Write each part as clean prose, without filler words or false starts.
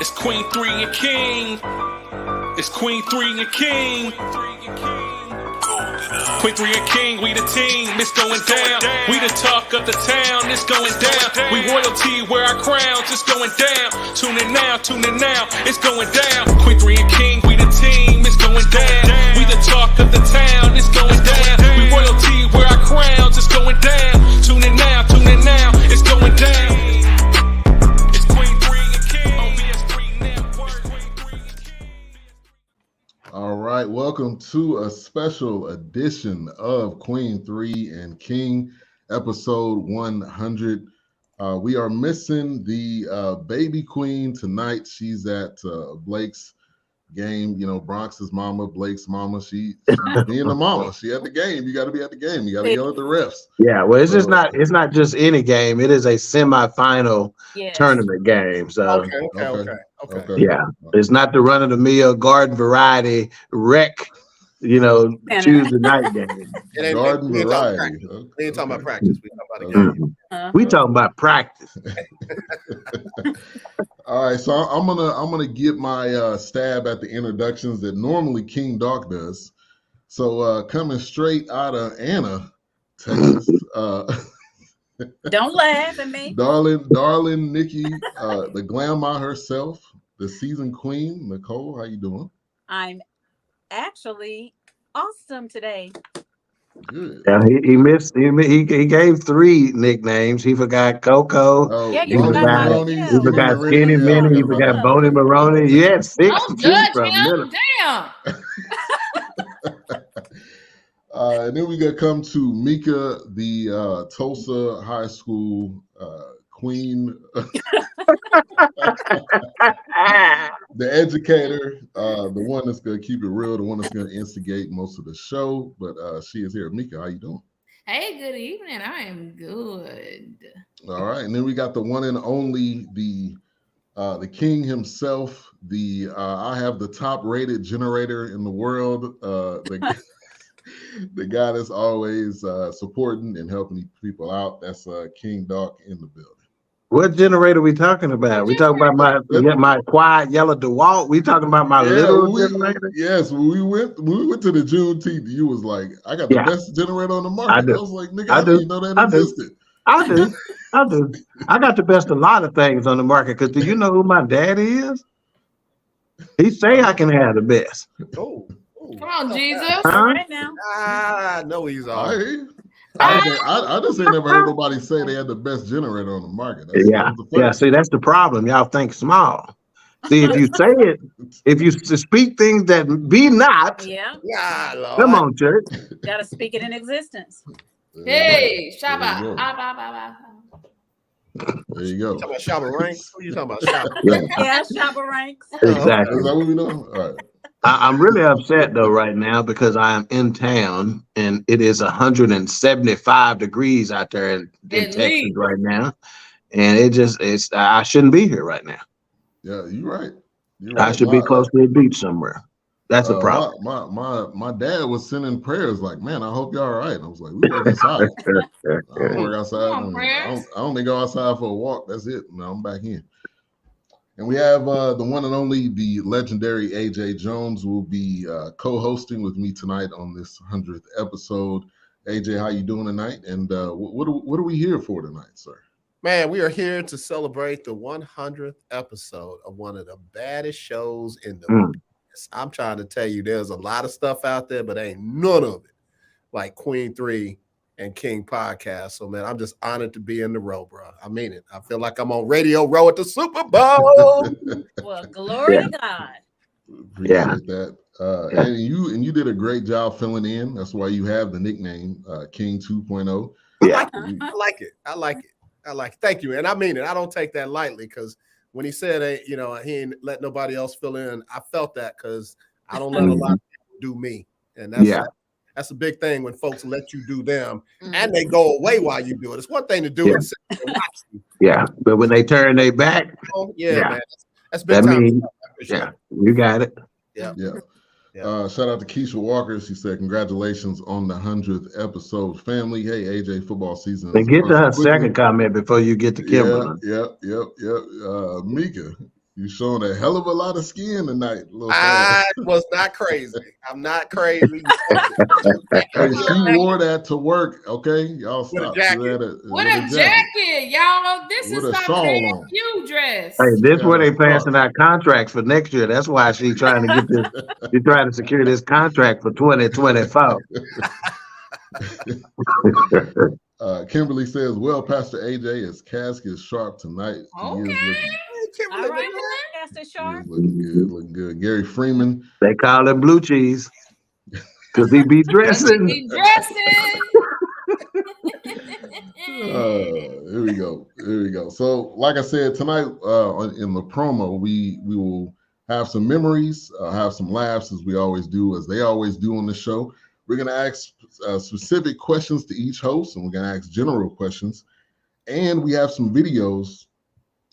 It's Queen 3 and King. It's Queen 3 and King. Queen 3 and King, we the team, it's going down. We the talk of the town, it's going down. We royalty, wear our crowns, it's going down. Tune in now, it's going down. Queen 3 and King, we the team, it's going down. We the talk of the town, it's going down. We royalty, wear our crowns, it's going down. Tune in now, it's going down. It's Queen 3 and King on BS3 Network. All right, welcome to a special edition of Queen 3 and King, episode 100. We are missing the baby queen tonight. She's at Blake's game. You know, Bronx's mama, Blake's mama. She's being the mama. She at the game. You got to be at the game. You got to yell at the refs. Yeah, well, it's just not. It's not just any game. It is a semifinal tournament game. So Okay. Yeah, it's not the run of the mill garden variety rec. You know, Tuesday night game. Garden variety. We ain't talking about practice. We talking about a game. We talking about practice. All right, so I'm gonna get my stab at the introductions that normally King Doc does. So coming straight out of Anna, Texas. Don't laugh at me. Darling Nikki, the grandma herself, the seasoned queen. Nicole, how you doing? I'm actually awesome today. Good. Yeah, he missed. He gave 3 nicknames. He forgot Coco. Oh, Yeah, you forgot He forgot Skinny Minnie. He forgot Boney Maroney. You had 6 to choose from. Damn. And then we got come to Mika, the Tulsa High School queen, the educator, the one that's going to keep it real, the one that's going to instigate most of the show. But she is here. Mika, how you doing? Hey, good evening. I am good. All right. And then we got the one and only, the king himself, I have the top rated generator in the world, the guy that's always supporting and helping people out. That's King Doc in the building. What generator we talking about? We talking about my quiet yellow DeWalt. We talking about my little generator? Yes, when we went to the Juneteenth, you was like, I got the best generator on the market. I was like, nigga, I didn't know that existed. I do. I got the best of a lot of things on the market, because do you know who my daddy is? He say I can have the best. Oh. Come on, Jesus. Right now. No, he's all right. I just ain't never heard nobody say they had the best generator on the market. See, that's the problem. Y'all think small. See, if you say it, if you speak things that be not, come on, church. Gotta speak it in existence. Hey, Shabba. There you go. You talking about Shabba Ranks? What are you talking about? Yeah, Shabba Ranks. Exactly. Is that what we doing? All right. I'm really upset though right now, because I am in town and it is 175 degrees out there in Texas right now, and I shouldn't be here right now. Yeah, you're right. I should be close to the beach somewhere. That's a problem. My dad was sending prayers like, man, I hope you're all right. And I was like, we work outside. I don't work outside. I only go outside for a walk. That's it. Now I'm back in. And we have the one and only, the legendary AJ Jones will be co-hosting with me tonight on this 100th episode. AJ, how you doing tonight? And what are we here for tonight, sir? Man, we are here to celebrate the 100th episode of one of the baddest shows in the business. I'm trying to tell you, there's a lot of stuff out there, but ain't none of it like Queen 3 and King podcast. So, man, I'm just honored to be in the row, bro. I mean it. I feel like I'm on Radio Row at the Super Bowl. Well, glory to God. Appreciate that. And you did a great job filling in. That's why you have the nickname King 2.0. Yeah, I like it. Thank you, man. I mean it. I don't take that lightly, because when he said, he ain't let nobody else fill in, I felt that, because I don't let a lot of people do me. And that's a big thing when folks let you do them and they go away while you do it. It's one thing to do it and sit and watch you. Yeah, but when they turn their back, man, that's big time. You got it. Yeah. Shout out to Keisha Walker. She said, congratulations on the 100th episode, family. Hey, AJ, football season. Then get to her second comment before you get to Kimberly. Yep. Mika, You showing a hell of a lot of skin tonight, little I was not crazy. I'm not crazy. Hey, she wore that to work. Okay, y'all With a stop. jacket. What a jacket, y'all. This With is a my shawl damn on. Q dress. Hey, this Yeah, where they that's right. passing out contracts for next year. That's why she trying to get this. She trying to secure this contract for 2024. Kimberly says, "Well, Pastor AJ, his cask is sharp tonight. He Okay. is looking, All right, Pastor he is Sharp. looking good, looking good." Gary Freeman. They call him blue cheese because he be dressing. Be dressing. Here we go. Here we go. So, like I said tonight, in the promo, we will have some memories, have some laughs, as we always do, as they always do on the show. We're gonna ask specific questions to each host, and we're gonna ask general questions. And we have some videos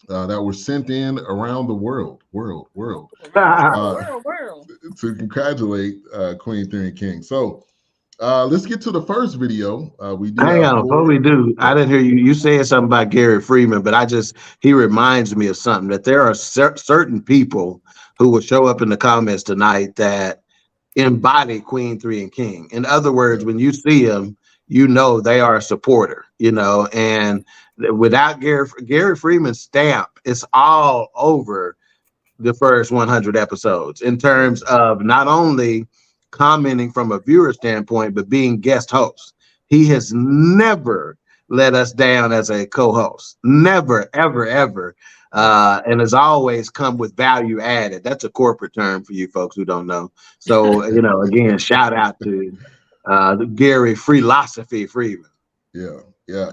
that were sent in around the world, World. to congratulate Queen Theory and King. So let's get to the first video. We do Hang have on, before we do, I didn't hear you. You said something about Gary Freeman, but he reminds me of something, that there are certain people who will show up in the comments tonight that embody Queen, Three, and King. In other words, when you see them, you know they are a supporter, and without Gary Freeman's stamp, it's all over the first 100 episodes in terms of not only commenting from a viewer standpoint, but being guest host. He has never let us down as a co-host. Never, ever, ever. And has always come with value added. That's a corporate term for you folks who don't know. So, again, shout out to Gary Philosophy Freeman. Yeah.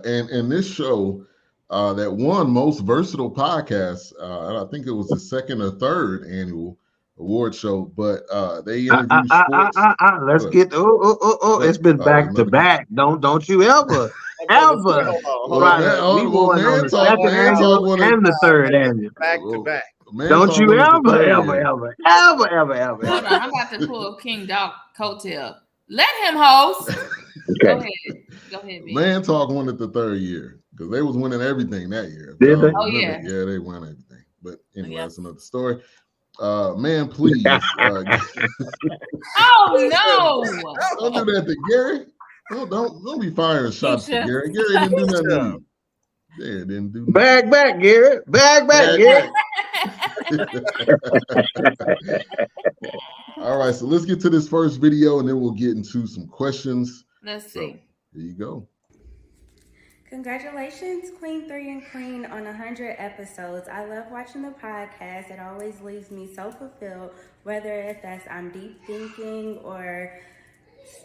And this show that won most versatile podcast, and I think it was the second or third annual award show, but they interviewed sports. Let's get it's been back to back. Don't you ever we won on the second annual and the third annual. Back to back. Don't you ever. Hold on, I'm about to pull King Dog coattail. Let him host. Okay. Go ahead, B. Man Talk won it the third year because they was winning everything that year. Did they? Oh, yeah. Yeah, they won everything. But anyway, that's another story. Man, please. Oh no! Don't do that to Gary. Don't be firing shots to Gary. Gary didn't do nothing to you. Gary didn't do nothing. Back, Gary. Back, Gary. All right, so let's get to this first video and then we'll get into some questions. Let's see. So, here you go. Congratulations, Queen 3 and Queen, on 100 episodes. I love watching the podcast. It always leaves me so fulfilled, whether that's I'm deep thinking or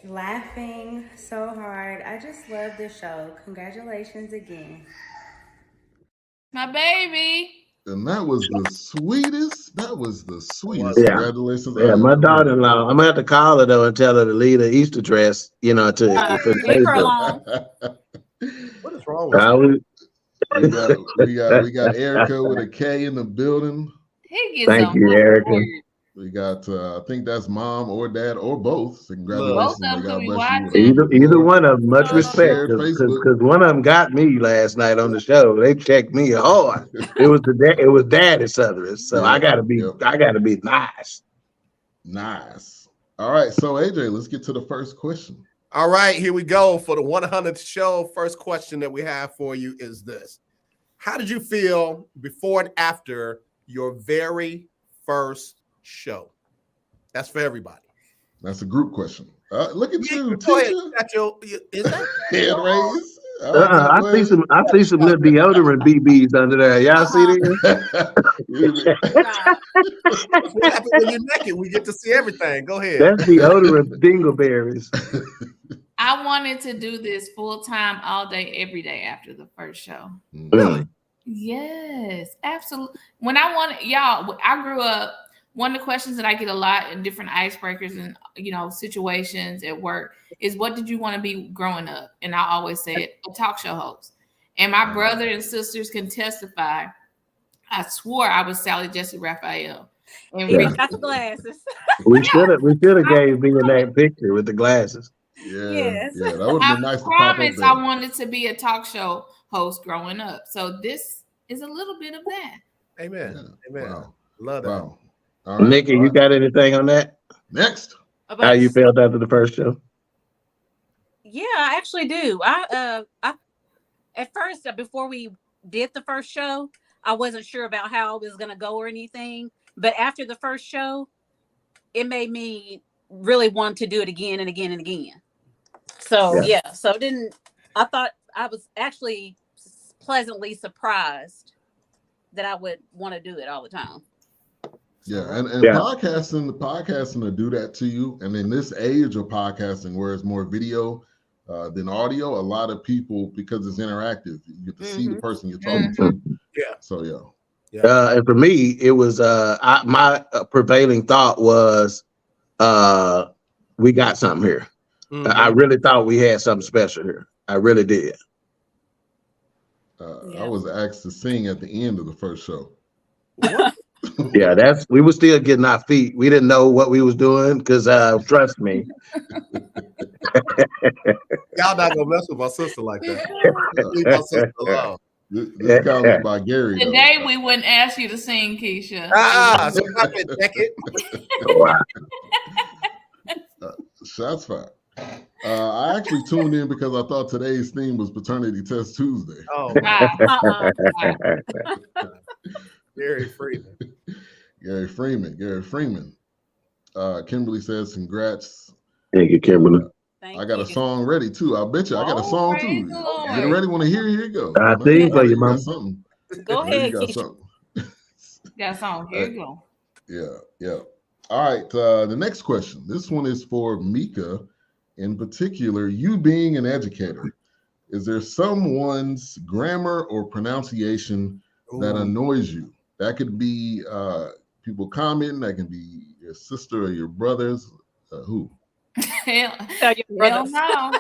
laughing so hard. I just love the show. Congratulations again. My baby. And that was the sweetest. Yeah. Congratulations. Yeah, my daughter-in-law. I'm gonna have to call her though and tell her to leave the Easter dress, Leave her alone. What is wrong with we got Erica with a K in the building. He gets Thank on you, my Erica. nerves. We got I think that's mom or dad or both. So congratulations. Both of them God be bless you. watching. Either one of them, much respect, Shared because Facebook. one of them got me last night on the show. They checked me hard. It was Daddy Southern, so Yeah, I gotta be nice. Nice. All right, so AJ, let's get to the first question. All right, here we go for the 100th show. First question that we have for you is this. How did you feel before and after your very first show? That's for everybody. That's a group question. Look at you, Go ahead. teacher. Got your, is that Hand raised. I see some little deodorant BBs under there. Y'all see these? what happens when you're naked? We get to see everything. Go ahead. That's deodorant dingleberries. I wanted to do this full time, all day, every day after the first show. Really? Yes, absolutely. When I grew up. One of the questions that I get a lot in different icebreakers and situations at work is, what did you want to be growing up? And I always say a talk show host. And my brother and sisters can testify. I swore I was Sally Jesse Raphael. And we got the glasses. We should have gave me in that picture with the glasses. Yeah, Yes. yeah, that would have been nice to pop up promise there. I wanted to be a talk show host growing up. So this is a little bit of that. Amen. Yeah. Amen. Wow. Love that. Wow. All right, Nikki, all you right. got anything on that? Next. How you felt after the first show? Yeah, I actually do. I at first, before we did the first show, I wasn't sure about how it was gonna go or anything. But after the first show, it made me really want to do it again and again and again. So yeah, so I thought I was actually pleasantly surprised that I would want to do it all the time. Yeah, and podcasting to do that to you. And in this age of podcasting where it's more video than audio, a lot of people, because it's interactive, you get to see the person you're talking to. Yeah. So And for me, it was my prevailing thought was we got something here. I really thought we had something special here. I really did. I was asked to sing at the end of the first show. Yeah, we were still getting our feet. We didn't know what we was doing because trust me. Y'all not gonna mess with my sister like that. Leave my sister alone. This comment by Gary. Today we wouldn't ask you to sing, Keisha. So I can check it. Wow. Shots fired. I actually tuned in because I thought today's theme was Paternity Test Tuesday. Oh, Gary Freeman. Gary Freeman. Kimberly says, congrats. Thank you, Kimberly. I got a song ready too. I bet you I got a song too. Get ready when I hear. Here you go. I think for you, Mom. Go ahead. Got something. Got a song. Here you go. Yeah. All right. The next question. This one is for Mika. In particular, you being an educator, is there someone's grammar or pronunciation that annoys you? That could be people commenting. That can be your sister or your brothers. Who? Hell no.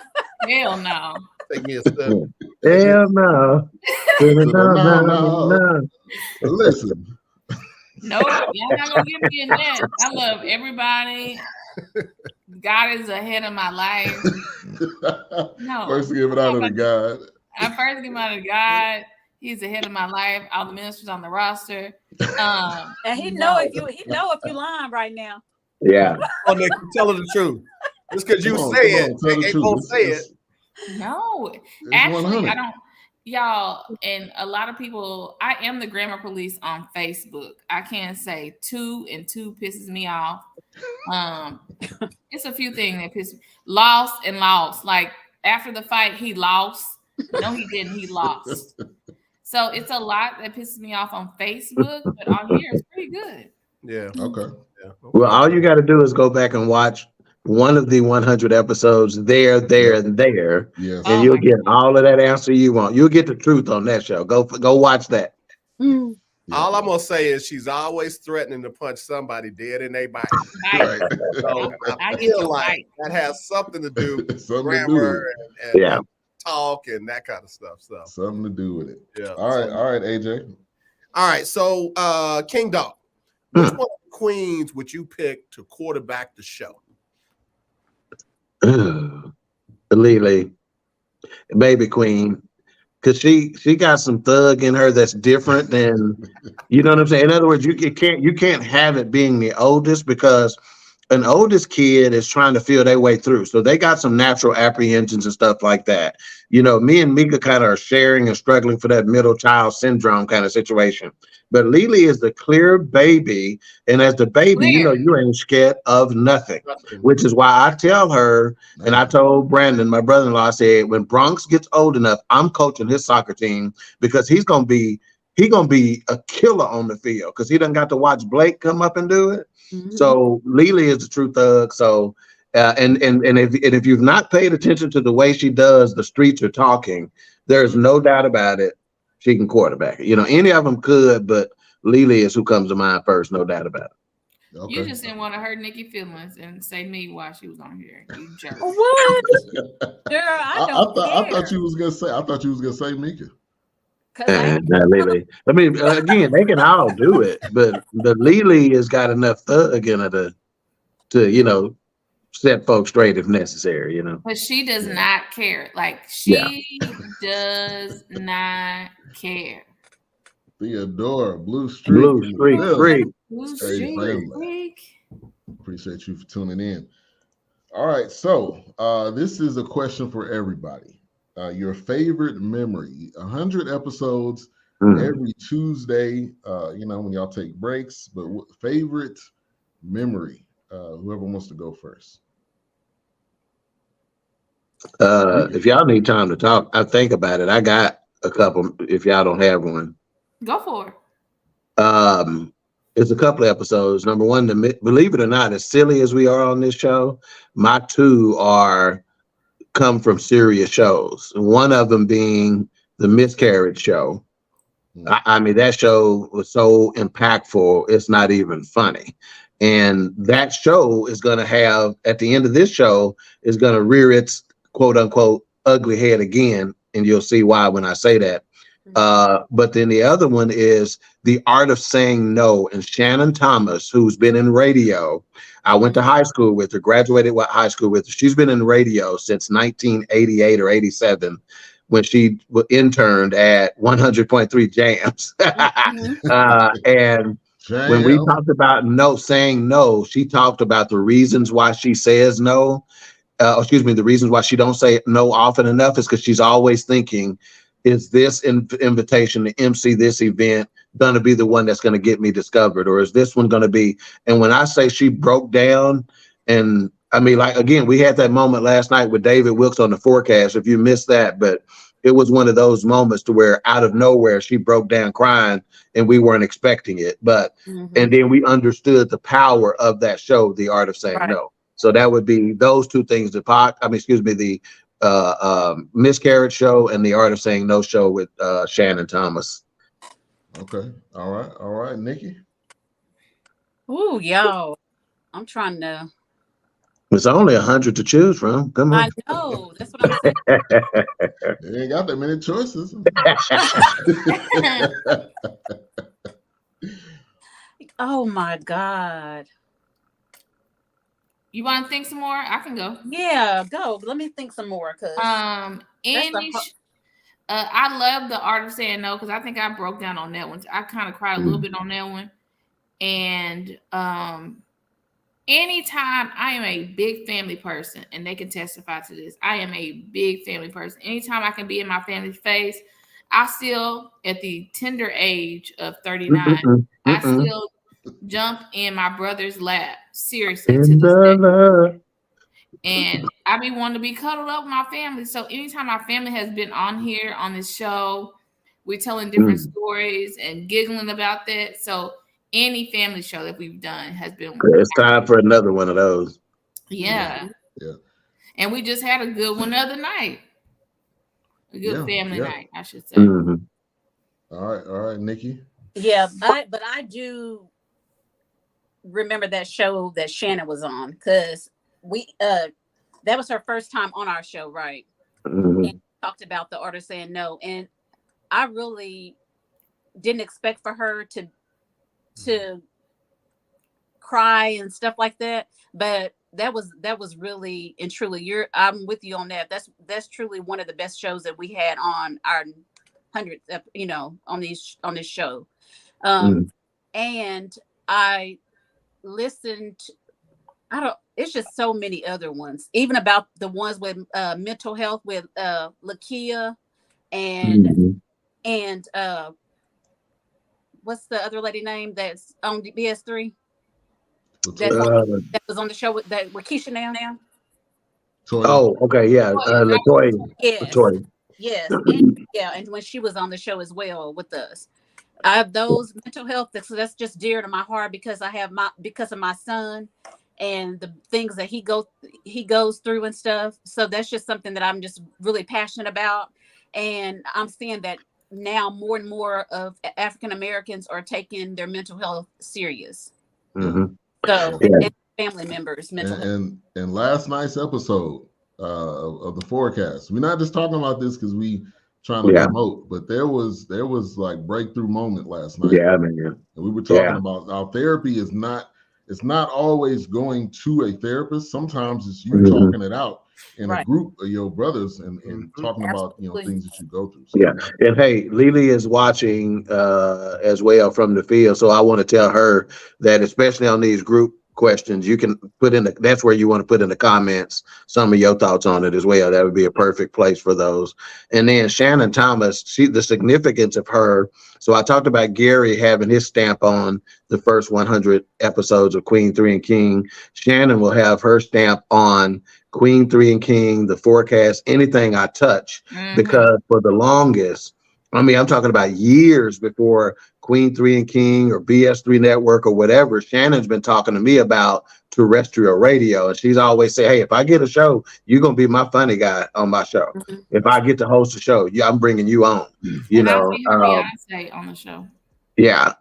Hell no. Take me a step. Hell no. No. Listen. No, y'all not gonna get me in that. I love everybody. God is ahead of my life. No. First give it out of the God. I first give him out of God. He's ahead of my life. All the ministers on the roster. And he know if you lying right now. Yeah. Oh, Nick, tell her the truth. Just because you say it, they won't say it. No, actually, I don't. Y'all, and a lot of people, I am the grammar police on Facebook. I can't say two, and two pisses me off. It's a few things that piss me. Lost. Like after the fight, he lost. No, he didn't. He lost. So it's a lot that pisses me off on Facebook, but on here it's pretty good. Yeah. Okay. Yeah. Well, all you got to do is go back and watch one of the 100 episodes there, and there, yes. and you'll get all of that answer you want. You'll get the truth on that show. Go watch that. All I'm gonna say is she's always threatening to punch somebody dead in their body. Right. So I feel like that has something to do with grammar and talk and that kind of stuff. So something to do with it. Yeah. All right, AJ. All right. So King Dog, which one of the queens would you pick to quarterback the show? Lily, baby queen, because she got some thug in her that's different than, you know what I'm saying? In other words, you can't have it being the oldest, because an oldest kid is trying to feel their way through. So they got some natural apprehensions and stuff like that. You know, me and Mika kind of are sharing and struggling for that middle child syndrome kind of situation. But Lily is the clear baby. And as the baby, you know, you ain't scared of nothing, which is why I tell her, and I told Brandon, my brother-in-law, I said, when Bronx gets old enough, I'm coaching his soccer team, because he's going to be a killer on the field, because he done got to watch Blake come up and do it. Mm-hmm. So Lily is the true thug. So, and if you've not paid attention to the way she does, the streets are talking, there's no doubt about it. She can quarterback it. You know, any of them could, but Lily is who comes to mind first, no doubt about it. Okay. You just didn't want to hurt Nikki's feelings and say me while she was on here. You jerk. What? Girl, I thought you was gonna say Mika. Lily. I mean, again, they can all do it, but Lily has got enough thug in her to you know, set folks straight if necessary, you know. But she does not care. Like she does not care. Theodora, Blue Streak. Stage family. Appreciate you for tuning in. All right, so this is a question for everybody. Your favorite memory. 100 episodes every Tuesday. When y'all take breaks. But favorite memory. Whoever wants to go first. If y'all need time to talk, I think about it. I got a couple. If y'all don't have one, go for it. It's a couple of episodes. Number one, believe it or not, as silly as we are on this show, my two come from serious shows. One of them being the Miscarriage Show. I mean, that show was so impactful, it's not even funny. And that show is going to have, at the end of this show, is going to rear its quote unquote ugly head again. And you'll see why when I say that. But then the other one is The Art of Saying No. And Shannon Thomas, who's been in radio, I went to high school with her, graduated high school with her. She's been in radio since 1988 or 87 when she interned at 100.3 Jams. And when we talked about saying no, she talked about the reasons why she says no. The reasons why she don't say no often enough is because she's always thinking, is this invitation to MC this event going to be the one that's going to get me discovered? Or is this one going to be? And when I say she broke down, and I mean, like, again, we had that moment last night with David Wilkes on the forecast, if you missed that, but it was one of those moments to where out of nowhere, she broke down crying and we weren't expecting it. But, and then we understood the power of that show, The Art of Saying No. So that would be those two things, the Miscarriage Show and The Art of Saying No show with Shannon Thomas. Okay. All right. Nikki. Ooh, yo. I'm trying to. It's only 100 to choose from. Come on. I know. That's what I'm saying. They ain't got that many choices. Oh my God. You want to think some more? I can go. Yeah, go. Let me think some more. I love The Art of Saying No because I think I broke down on that one. I kind of cried a little bit on that one. And anytime, I am a big family person, and they can testify to this. I am a big family person. Anytime I can be in my family's face, I still, at the tender age of 39, I still jump in my brother's lap, seriously, to this day. And I be wanting to be cuddled up with my family. So anytime my family has been on here on this show, we're telling different stories and giggling about that. So any family show that we've done has been. It's time for another one of those. Yeah. And we just had a good one the other night. A good family night, I should say. All right, Nikki. Yeah, but I do remember that show that Shannon was on because that was her first time on our show, right? And talked about The Art of Saying No, and I really didn't expect for her to cry and stuff like that, but that was really and truly I'm with you on that. That's truly one of the best shows that we had on our 100th, on this show. And I listened. It's just so many other ones, even about the ones with mental health with Lakia and what's the other lady name that's on BS3 that was on the show with Keisha now? Oh, okay, yeah, Latoya. Yes. Latoya. Yes, and when she was on the show as well with us. I have those mental health, so that's just dear to my heart because because of my son and the things that he goes through and stuff. So that's just something that I'm just really passionate about. And I'm seeing that now more and more of African Americans are taking their mental health serious. So it's family members, mental health. And last night's episode of the forecast, we're not just talking about this because we trying to promote, but there was like breakthrough moment last night. And we were talking about how therapy is not always going to a therapist. Sometimes it's you talking it out in a group of your brothers and talking about, you know, things that you go through. So, yeah. And hey, Lily is watching as well from the field. So I want to tell her that, especially on these group questions, you can put in that's where you want to put in the comments some of your thoughts on it as well. That would be a perfect place for those. And then Shannon Thomas, the significance of her. So I talked about Gary having his stamp on the first 100 episodes of Queen 3 and King. Shannon will have her stamp on Queen 3 and King, the forecast, anything I touch, because for the longest, I mean, I'm talking about years before Queen 3 and King or BS3 Network or whatever, Shannon's been talking to me about terrestrial radio. And she's always say, hey, if I get a show, you're going to be my funny guy on my show. If I get to host a show, I'm bringing you on, you know. Beyonce on the show. Yeah.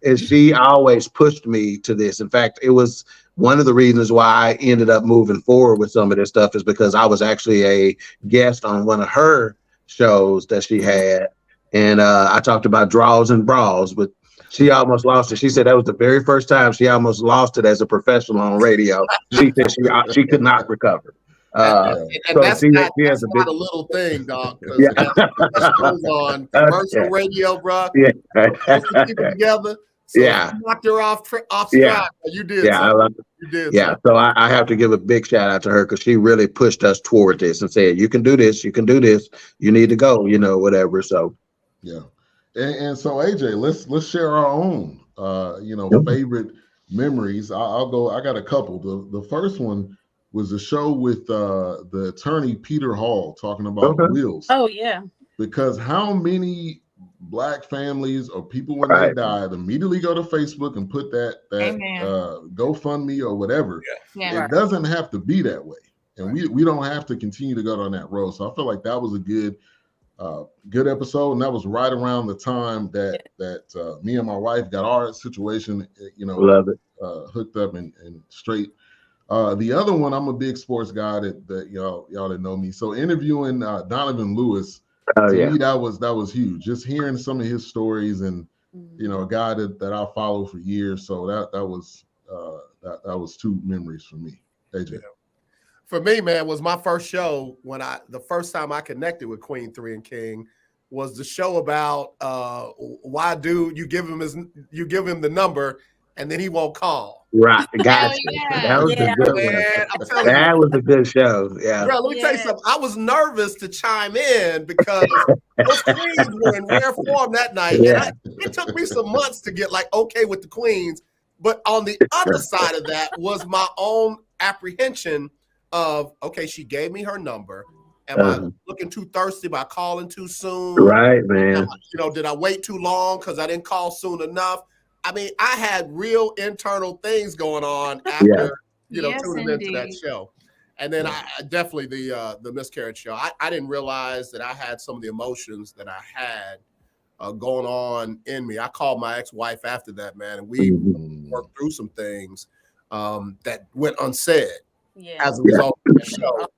And she always pushed me to this. In fact, it was one of the reasons why I ended up moving forward with some of this stuff is because I was actually a guest on one of her shows that she had. And I talked about draws and brawls, but she almost lost it. She said that was the very first time she almost lost it as a professional on radio. She said she could not recover. And so that's not a little thing, dog. Yeah. That goes on commercial radio, bro. Yeah. Supposed to keep it together. So yeah. You knocked her off stride. You did. Yeah. You did. Yeah. So I have to give a big shout out to her because she really pushed us toward this and said, you can do this. You can do this. You need to go, you know, whatever. So. Yeah. And so AJ, let's share our own, favorite memories. I'll go. I got a couple. The first one was a show with the attorney Peter Hall talking about wills. Oh yeah. Because how many Black families or people when they died immediately go to Facebook and put that GoFundMe or whatever. Yeah. It doesn't have to be that way, and we don't have to continue to go down that road. So I feel like that was a good episode, and that was right around the time that me and my wife got our situation, hooked up and straight. The other one, I'm a big sports guy that y'all that know me. So interviewing Donovan Lewis, to me that was huge. Just hearing some of his stories, and a guy that I followed for years. So that was two memories for me. AJ. Yeah. For me, man, was my first show the first time I connected with Queen 3 and King was the show about why dude you give him the number and then he won't call. Right, gotcha. That was a good one. That was a good show. Yeah. Bro, let me tell you something. I was nervous to chime in because those Queens were in rare form that night. Yeah. And it took me some months to get okay with the Queens. But on the other side of that was my own apprehension of, okay, she gave me her number. Am I looking too thirsty by calling too soon? Right, man. Did I wait too long because I didn't call soon enough? I mean, I had real internal things going on after, tuning into that show. And then I definitely the miscarriage show. I didn't realize that I had some of the emotions that I had going on in me. I called my ex-wife after that, man, and we worked through some things that went unsaid as a result of the show.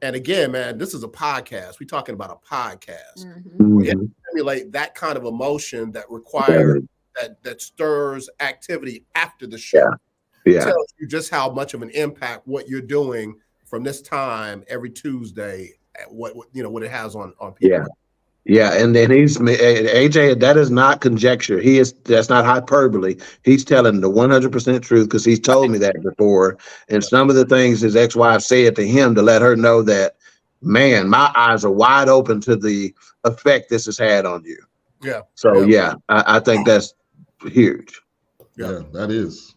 And again, man, this is a podcast. We're talking about a podcast. We have to simulate that kind of emotion that requires that stirs activity after the show. Yeah. Tells you just how much of an impact what you're doing from this time every Tuesday, what it has on people. Yeah, and then AJ, that is not conjecture. That's not hyperbole. He's telling the 100% truth because he's told me that before. And some of the things his ex-wife said to him to let her know that, man, my eyes are wide open to the effect this has had on you. Yeah. So I think that's huge. Yeah, that is.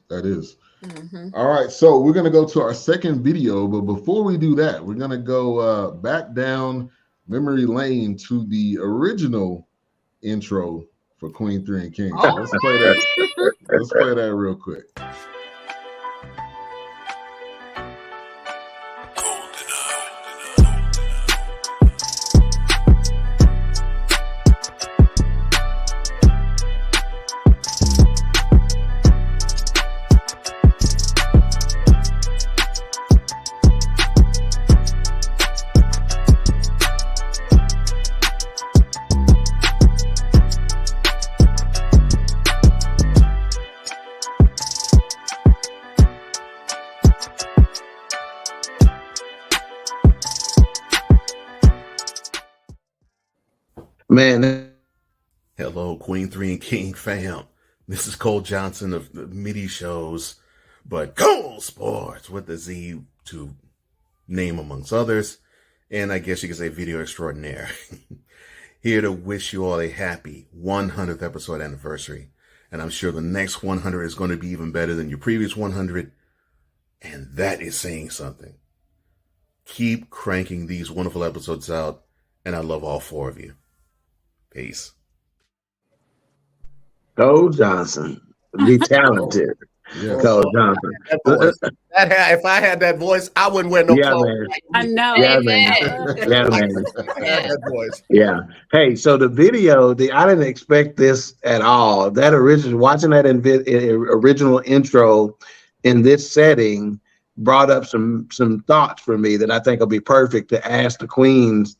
All right, so we're gonna go to our second video, but before we do that, we're gonna go back down memory lane to the original intro for Queen 3 and King. So let's play that. Let's play that real quick. Man. Hello, Queen 3 and King fam. This is Cole Johnson of the MIDI shows, but Cole Sports with the Z to name amongst others. And I guess you could say video extraordinaire. Here to wish you all a happy 100th episode anniversary. And I'm sure the next 100 is going to be even better than your previous 100. And that is saying something. Keep cranking these wonderful episodes out. And I love all 4 of you. Peace. Cole Johnson. Be talented. Yeah. Cole Johnson. If I had that voice, I wouldn't wear no clothes. Man. I know. Yeah, man. Yeah, man. That voice. Yeah. Hey, so the video, I didn't expect this at all. That watching that original intro in this setting brought up some thoughts for me that I think will be perfect to ask the queens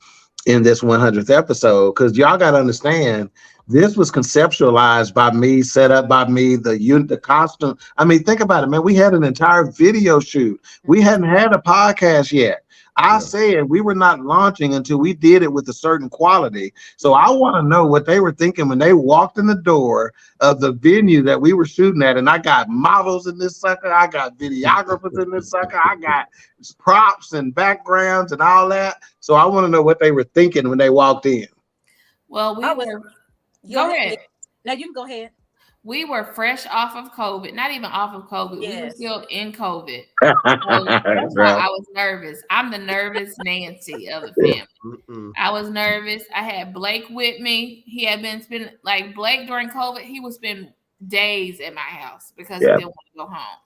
in this 100th episode. Because y'all got to understand, this was conceptualized by me, set up by me, the costume. I mean, think about it, man. We had an entire video shoot. We hadn't had a podcast yet. I said we were not launching until we did it with a certain quality. So I want to know what they were thinking when they walked in the door of the venue that we were shooting at. And I got models in this sucker. I got videographers in this sucker. I got props and backgrounds and all that. So I want to know what they were thinking when they walked in. Well, go ahead. Now you can go ahead. We were fresh off of COVID, not even off of COVID. Yes. We were still in COVID. So that's why I was nervous. I'm the nervous Nancy of the family. I was nervous. I had Blake with me. He had been spending, like Blake during COVID, he would spend days at my house because he didn't want to go home.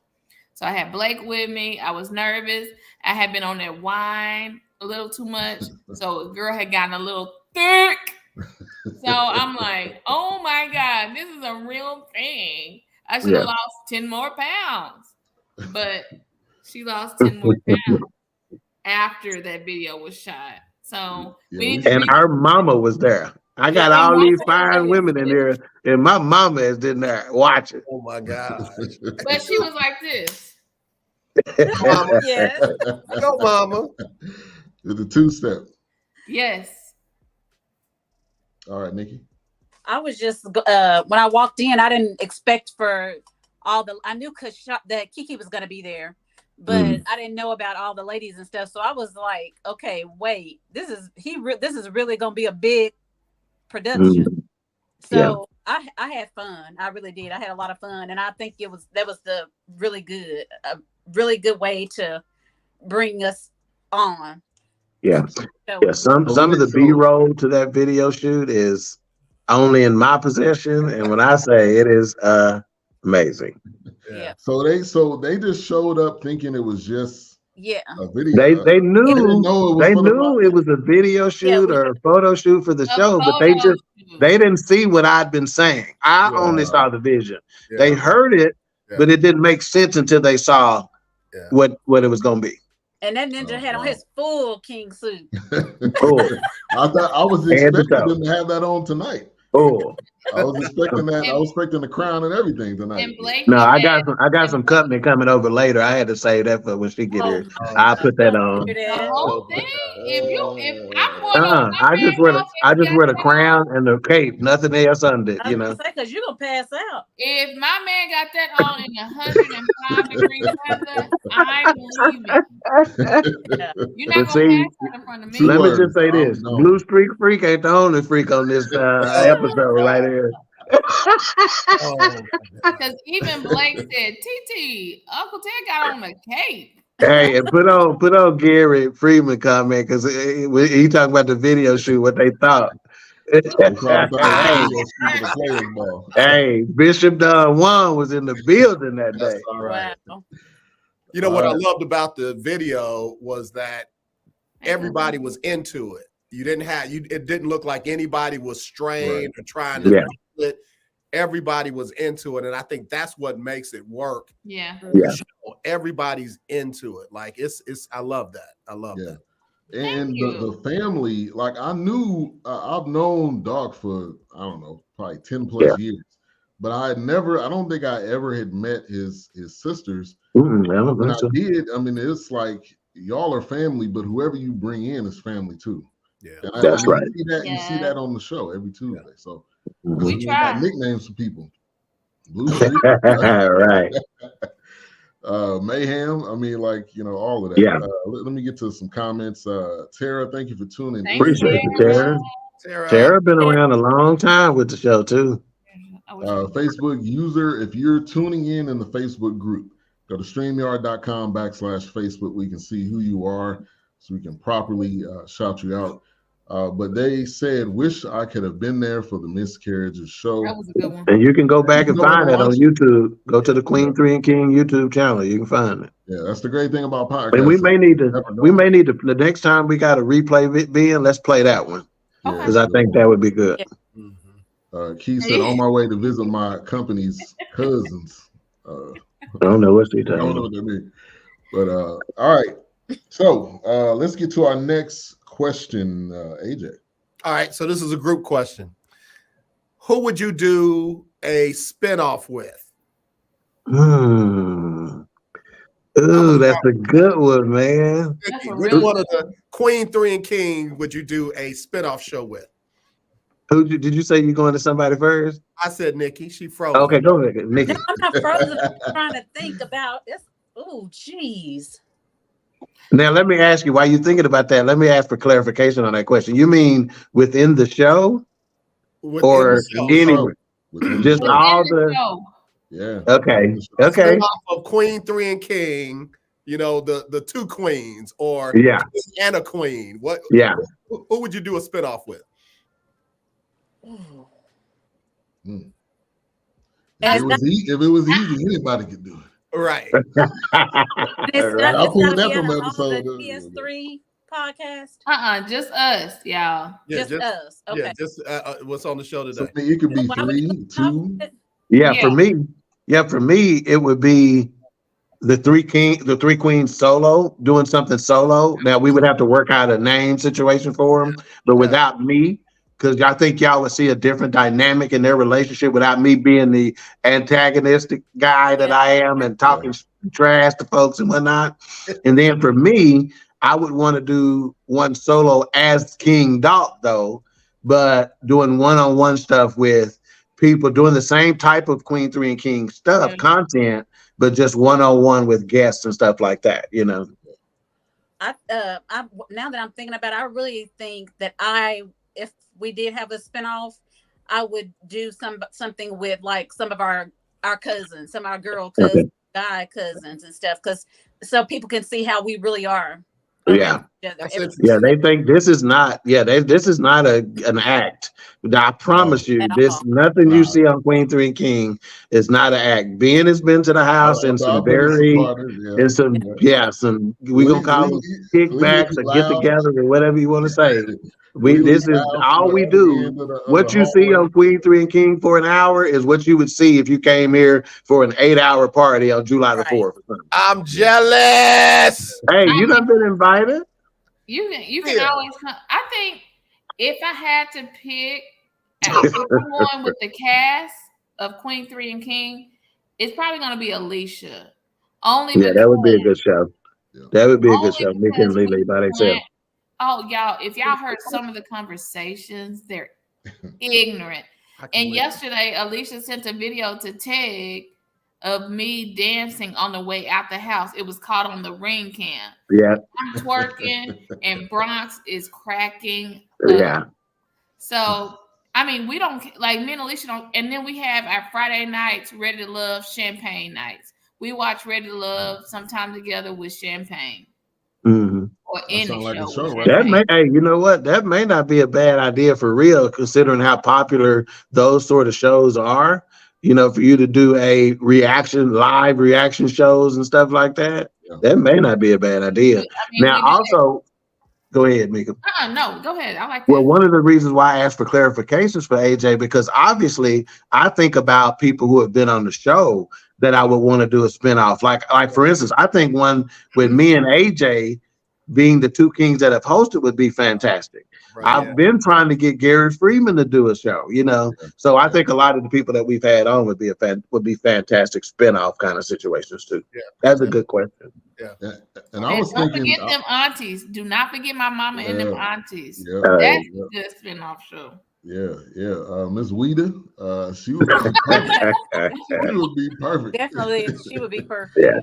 So I had Blake with me. I was nervous. I had been on that wine a little too much. So the girl had gotten a little thick. So I'm like, oh my God, this is a real thing. I should have lost 10 more pounds. But she lost 10 more pounds after that video was shot. So and our mama was there. I got all these fine women in there, and my mama is in there watching. Oh my God. But she was like this. Mama. Yes. Go, mama. The 2-step. Yes. All right, Nikki. I was just when I walked in, I didn't expect for all the. I knew that Kiki was going to be there, but I didn't know about all the ladies and stuff. So I was like, okay, wait, this is really going to be a big production. So I had fun. I really did. I had a lot of fun, and I think that was a really good way to bring us on. Yeah. Some of the B-roll to that video shoot is only in my possession, and when I say it is amazing. Yeah. So they just showed up thinking it was just a video. They knew it was a video shoot or a photo shoot for the show, but they didn't see what I'd been saying. I only saw the vision. Yeah. They heard it, but it didn't make sense until they saw what it was going to be. And that ninja had on his full king suit. I was expecting them to have that on tonight. I was expecting that. I was expecting the crown and everything tonight. No, I got some company coming over later. I had to save that for when she get here. I'll put that on. The whole thing. If I just wear the crown and the cape, nothing else under it. You know, because you're gonna pass out. If my man got that on in 105 degrees weather, I believe it. You're not gonna pass out in front of me. Let me just say this: Blue Streak Freak ain't the only freak on this episode right here. Because even Blake said, TT, Uncle Ted got on a cape. Hey, and put on Gary Freeman comment because he talking about the video shoot, what they thought. Hey, Bishop Don Juan was in the building that day. All right. Wow. You know what I loved about the video was that everybody was into it. It didn't look like anybody was strained or trying to do it. Everybody was into it, and I think that's what makes it work. Yeah. Everybody's into it. Like it's I love that. I love that. And the family, like I knew, I've known Doc for, I don't know, probably 10 plus years, but I don't think I ever had met his sisters. When I did, I mean, it's like y'all are family, but whoever you bring in is family too. Yeah, That's right. You see that on the show every Tuesday. So We we try. got nicknames for people. Blue Streak, Right. Mayhem. I mean, like, you know, all of that. Yeah. Let me get to some comments. Tara, thank you for tuning in. Appreciate you, Tara. Tara. Tara been around a long time with the show too. Facebook user, if you're tuning in the Facebook group, go to StreamYard.com/Facebook. We can see who you are so we can properly shout you out. But they said, wish I could have been there for the miscarriages show. That was a good one. And you can go back and find that on watch YouTube. Go to the Queen 3 and King YouTube channel. You can find it. Yeah, that's the great thing about podcasts. And we may need to the next time we got a replay it being, let's play that one. Because I think that would be good. Keith said, on my way to visit my company's cousins. I don't know what's he talking I don't know what that means. But all right. So let's get to our next question, AJ. All right, so this is a group question. Who would you do a spinoff with? Ooh, that's a good one, man. Which one of the Queen 3 and King would you do a spinoff show with? Who did you say you're going to somebody first? I said Nikki. She froze. Okay, go ahead, Nikki. No, I'm not frozen. I'm trying to think about this. Oh, geez. Now, let me ask you, while you're thinking about that, let me ask for clarification on that question. You mean within the show? Or anywhere? Just all the... Yeah. Okay. Okay. Of Queen 3 and King, you know, the two queens, or yeah, and a queen. What? Yeah. Who would you do a spinoff with? If it was easy, anybody could do it. Right. I'll pull that from episode. PS3 podcast. Just us, y'all. Yeah, just us. Okay. Yeah, just what's on the show today. So it could be 3, 2. Yeah, for me, it would be the three queens solo, doing something solo. Now we would have to work out a name situation for them, but without me, because I think y'all would see a different dynamic in their relationship without me being the antagonistic guy that I am and talking trash to folks and whatnot. And then for me, I would want to do one solo as King Dalt though, but doing one-on-one stuff with people doing the same type of Queen 3 and King stuff, content, but just one-on-one with guests and stuff like that, you know. I now that I'm thinking about it, I really think that if we did have a spinoff, I would do something with like some of our cousins, some of our girl cousins, guy cousins and stuff, because so people can see how we really are. Yeah. Yeah, they think this is not. Yeah, this is not an act. I promise you, nothing you see on Queen 3 and King is not an act. Ben has been to the house and some we gonna call them kickbacks or get together or whatever you want to say. This is all we do. What you see on Queen 3 and King for an hour is what you would see if you came here for an 8-hour party on July the 4th. I'm jealous. Hey, you done been invited? You can always come. I think if I had to pick one with the cast of Queen 3 and King, it's probably going to be Alicia. That would be a good show. That would be a good show. Nikki and Lily by themselves. Oh, y'all, if y'all heard some of the conversations, they're ignorant. And yesterday, Alicia sent a video to Tig of me dancing on the way out the house. It was caught on the ring cam. Yeah. I'm twerking and Bronx is cracking up. So, I mean, we don't, like, me and Alicia don't, and then we have our Friday nights, Ready to Love champagne nights. We watch Ready to Love sometime together with champagne. Mm-hmm. Or any show. Hey, you know what? That may not be a bad idea for real, considering how popular those sort of shows are. You know, for you to do a live reaction shows and stuff like that, that may not be a bad idea. I mean, now, also, go ahead, Mika. No, go ahead. I like that. Well, one of the reasons why I asked for clarifications for AJ, because obviously I think about people who have been on the show that I would want to do a spinoff. Like for instance, I think one with me and AJ being the two kings that have hosted would be fantastic. I've been trying to get Gary Freeman to do a show, you know. So I think a lot of the people that we've had on would be fantastic spinoff kind of situations too. Yeah, that's a good question. Yeah, and I was don't thinking, forget them aunties. Do not forget my mama and them aunties. Yeah, that's a good spinoff show. Yeah. Miss Weeda, she would be perfect. She would be perfect. Definitely, she would be perfect. Yeah.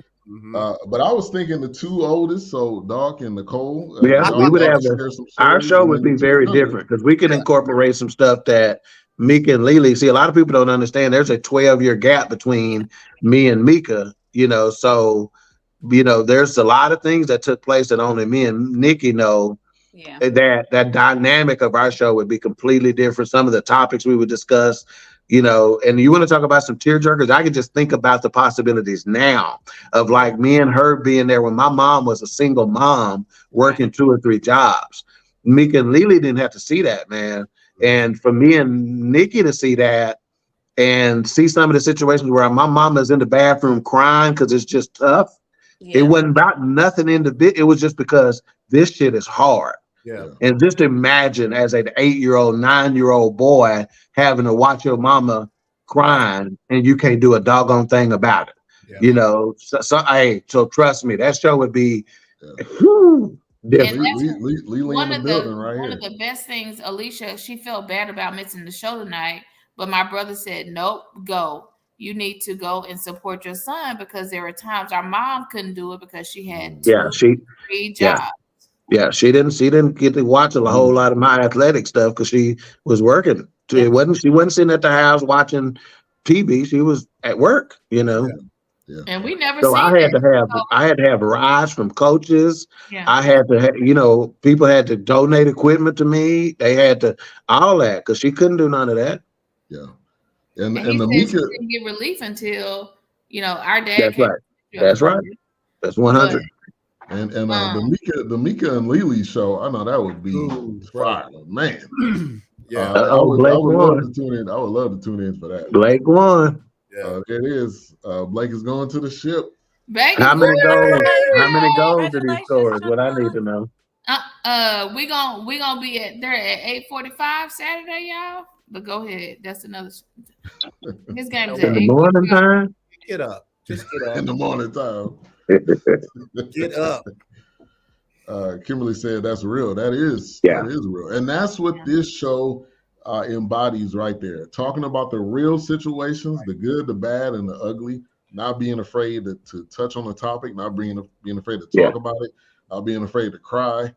But I was thinking the two oldest, so Doc and Nicole. We would have our show would be very different because we can incorporate some stuff that Mika and Lily. See, a lot of people don't understand. There's a 12-year gap between me and Mika. You know, so there's a lot of things that took place that only me and Nikki know. Yeah. That dynamic of our show would be completely different. Some of the topics we would discuss, and you want to talk about some tearjerkers, I could just think about the possibilities now of like me and her being there when my mom was a single mom working 2 or 3 jobs. Mika and Lily didn't have to see that, man. And for me and Nikki to see that and see some of the situations where my mama's in the bathroom crying because it's just tough. Yeah. It wasn't about nothing it was just because this shit is hard. Yeah. And just imagine as an 8-year-old, 9-year-old boy having to watch your mama crying and you can't do a doggone thing about it. Yeah. So trust me, that show would be different. One of the best things, Alicia, she felt bad about missing the show tonight, but my brother said, nope, go. You need to go and support your son because there were times our mom couldn't do it because she had 3 jobs. Yeah, she didn't get to watch a whole lot of my athletic stuff because she was working. She wasn't sitting at the house watching TV. She was at work, Yeah. And we never. So I had to have rides from coaches. Yeah. I had to, people had to donate equipment to me. They had to all that because she couldn't do none of that. Yeah. And the Mika didn't get relief until our dad. That's right. That's right. That's 100. And the Mika and Lily show, I know that would be fire, man. Yeah. I would love to tune in. I would love to tune in for that. Blake won. Yeah, it is. Blake is going to the ship. How many goals did he score? Is what I need to know. We gonna be there at 8:45 Saturday, y'all. But go ahead. That's another. His game is in the morning time. Get up. Just get up. In the morning time. Get up. Kimberly said that's real. That is real. And that's what this show embodies right there. Talking about the real situations, the good, the bad, and the ugly, not being afraid to touch on the topic, not being afraid to talk about it, not being afraid to cry.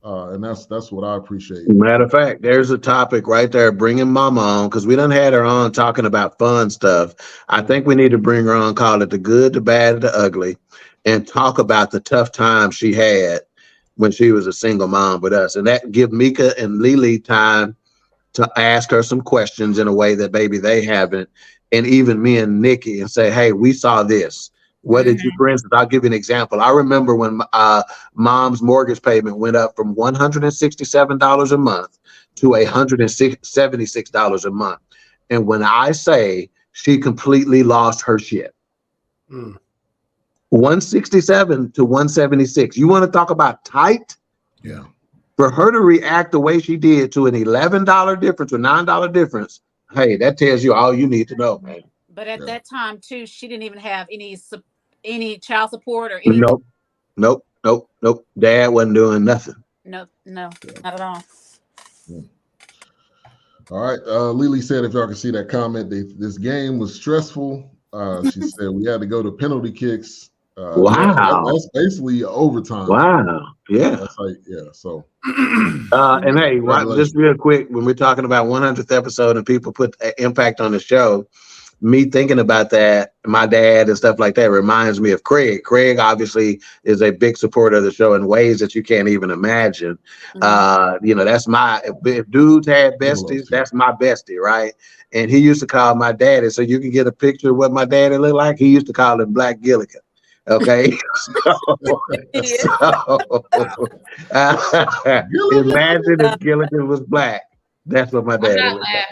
And that's what I appreciate. Matter of fact, there's a topic right there, bringing Mama on, because we done had her on talking about fun stuff. I think we need to bring her on, call it the good, the bad, and the ugly, and talk about the tough times she had when she was a single mom with us. And that give Mika and Lily time to ask her some questions in a way that maybe they haven't. And even me and Nikki, and say, hey, we saw this. What did you, for instance, I'll give you an example. I remember when mom's mortgage payment went up from $167 a month to $176 a month. And when I say she completely lost her shit, 167 to 176. You want to talk about tight? Yeah. For her to react the way she did to an $11 difference or $9 difference, hey, that tells you all you need to know, man. But at that time too, she didn't even have any child support or any. Nope. Dad wasn't doing nothing. No, not at all. All right. Lily said, if y'all can see that comment, this game was stressful. She said we had to go to penalty kicks. Wow. That's basically overtime. Wow. Yeah. That's like, so. And hey, just real quick, when we're talking about 100th episode and people put impact on the show, me thinking about that, my dad and stuff like that reminds me of Craig. Craig obviously is a big supporter of the show in ways that you can't even imagine. That's if dudes had besties, that's my bestie, right? And he used to call my daddy, so you can get a picture of what my daddy looked like. He used to call him Black Gilligan. Okay. Imagine if Gilligan was black. That's what my daddy looked like.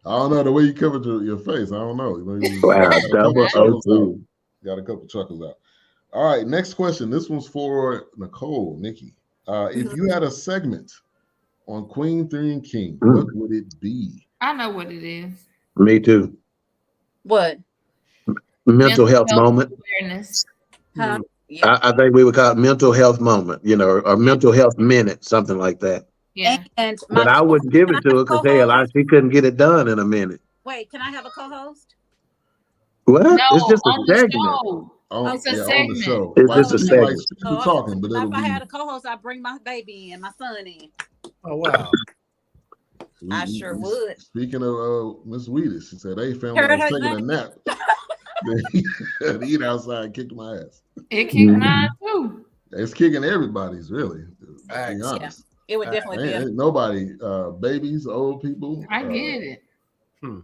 I don't know the way you covered your face. I don't know. Wow, double O2. Got a couple chuckles out. All right, next question. This one's for Nicole, Nikki. If you had a segment on Queen 3 and King, what would it be? I know what it is. Me too. What? Mental health moment. Awareness. Huh? Yeah. I think we would call it mental health moment, or mental health minute, something like that. Yeah. And But I wouldn't give it to her because hell, she couldn't get it done in a minute. Wait, can I have a co-host? What? No, It's just a on the segment. show. It's a segment. On the show. It's Like, just a she's segment. like people talking, but it'll If I be. had a co-host, I'd bring my baby in, my son in. Oh wow. I sure would. Speaking of Miss Wheatus, she said, "Hey, family, Heard I'm her taking a name. nap." Eat outside and kicked my ass. It kicked mine too. It's kicking everybody's, really. To be honest. It would definitely be. Ain't nobody, babies, old people. I get it.